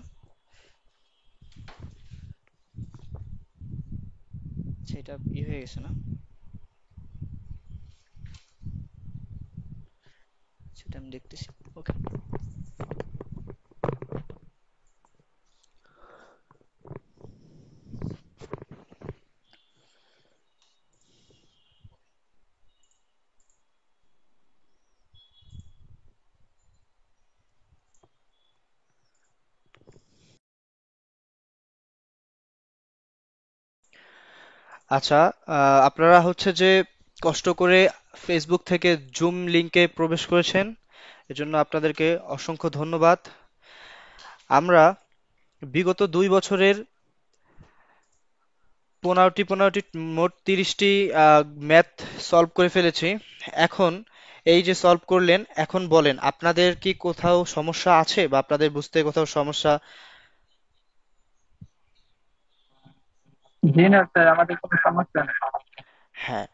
সেটা হয়ে গেছে না? সেটা আমি দেখতেছি। ওকে। আচ্ছা, আপনারা হচ্ছে যে কষ্ট করে ফেসবুক থেকে জুম লিংকে প্রবেশ করেছেন, এজন্য আপনাদেরকে অসংখ্য ধন্যবাদ। আমরা বিগত 2 বছরের 15টি মোট 30টি ম্যাথ সলভ করে ফেলেছি। এখন এই যে সলভ করলেন, এখন বলেন আপনাদের কি কোথাও সমস্যা আছে বা আপনাদের বুঝতে কোথাও সমস্যা? জি না স্যার, আমাদের কোনো সমস্যা নেই। হ্যাঁ,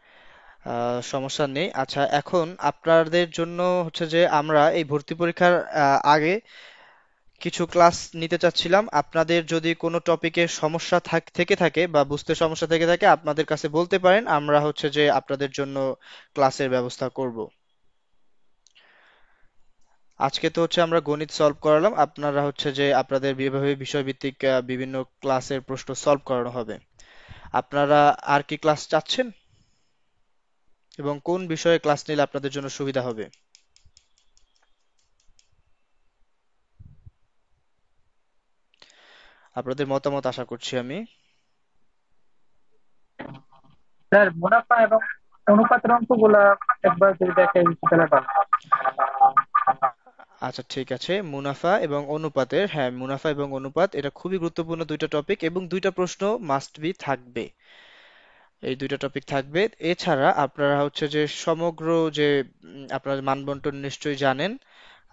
সমস্যা নেই। আচ্ছা, এখন আপনাদের জন্য হচ্ছে যে আমরা এই ভর্তি পরীক্ষার আগে কিছু ক্লাস নিতে চাচ্ছিলাম। আপনাদের যদি কোনো টপিকে সমস্যা থেকে থাকে বা বুঝতে সমস্যা থেকে থাকে আপনাদের কাছে বলতে পারেন, আমরা হচ্ছে যে আপনাদের জন্য ক্লাসের ব্যবস্থা করব। আজকে তো হচ্ছে আমরা গণিত সলভ করালাম, আপনারা হচ্ছে যে আপনাদের বিভাগে বিষয়ভিত্তিক বিভিন্ন ক্লাসের প্রশ্ন সলভ করানো হবে। আপনারা আর কি ক্লাস চাচ্ছেন এবং কোন বিষয়ে ক্লাস নিলে আপনাদের জন্য সুবিধা হবে? আপনাদের মতামত আশা করছি আমি। স্যার, মুনাফা এবং অনুপাতের অঙ্কগুলা একবার যদি দেখে তাহলে ভালো। আচ্ছা, ঠিক আছে। মুনাফা এবং অনুপাতের, হ্যাঁ, মুনাফা এবং অনুপাত এটা খুবই গুরুত্বপূর্ণ দুইটা টপিক এবং দুইটা প্রশ্ন মাস্ট বি থাকবে। এই দুইটা টপিক থাকবে। এছাড়া আপনারা হচ্ছে যে সমগ্র যে আপনারা মানবন্টন নিশ্চয়ই জানেন।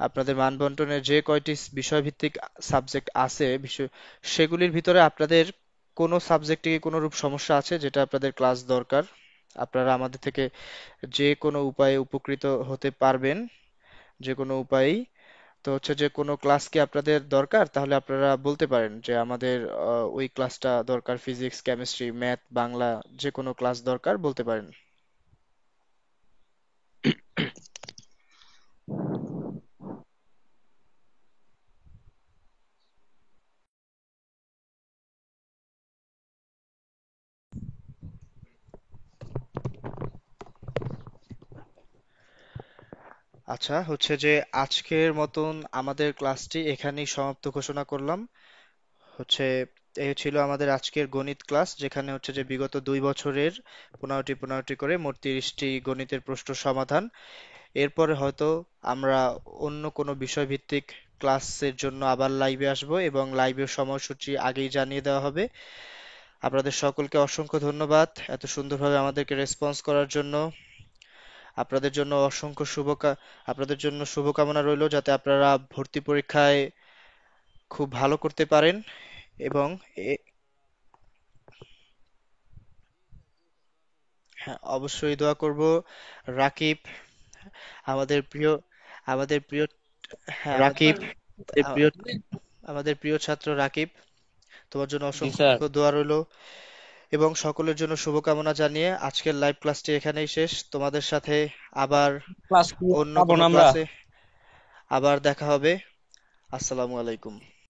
আপনাদের মানবন্টনের যে কয়টি বিষয়ভিত্তিক সাবজেক্ট আছে, বিষয় সেগুলির ভিতরে আপনাদের কোনো সাবজেক্টে কোনো রূপ সমস্যা আছে যেটা আপনাদের ক্লাস দরকার, আপনারা আমাদের থেকে যে কোনো উপায়ে উপকৃত হতে পারবেন, যে কোনো উপায়েই। তো হচ্ছে যে কোনো ক্লাস কি আপনাদের দরকার, তাহলে আপনারা বলতে পারেন যে আমাদের ওই ক্লাসটা দরকার, ফিজিক্স, কেমিস্ট্রি, ম্যাথ, বাংলা, যে কোনো ক্লাস দরকার বলতে পারেন। আচ্ছা, হচ্ছে যে আজকের মতন আমাদের ক্লাসটি এখানেই সমাপ্ত ঘোষণা করলাম। হচ্ছে এই ছিল আমাদের আজকের গণিত ক্লাস, যেখানে হচ্ছে যে বিগত 2 বছরের 15টি করে মোট 30টি গণিতের প্রশ্ন সমাধান। এরপরে হয়তো আমরা অন্য কোনো বিষয়ভিত্তিক ক্লাসের জন্য আবার লাইভে আসবো, এবং লাইভের সময়সূচি আগেই জানিয়ে দেওয়া হবে। আপনাদের সকলকে অসংখ্য ধন্যবাদ এত সুন্দরভাবে আমাদেরকে রেসপন্স করার জন্য। আপনাদের জন্য আপনাদের জন্য শুভকামনা রইলো, যাতে আপনারা ভর্তি পরীক্ষায় খুব ভালো করতে পারেন। এবং এ- হ্যাঁ, অবশ্যই দোয়া করব। রাকিব, আমাদের প্রিয় আমাদের প্রিয় হ্যাঁ, রাকিব, আ- প্রিয়। আমাদের প্রিয় ছাত্র রাকিব, তোমার জন্য জি স্যার। অসংখ্য দোয়া রইলো। এবং সকলের জন্য শুভকামনা জানিয়ে আজকের লাইভ ক্লাসটি এখানেই শেষ। তোমাদের সাথে আবার ক্লাস অন্য পাবো কোনো না আমরা? ক্লাসে আবার দেখা হবে। আসসালামু আলাইকুম।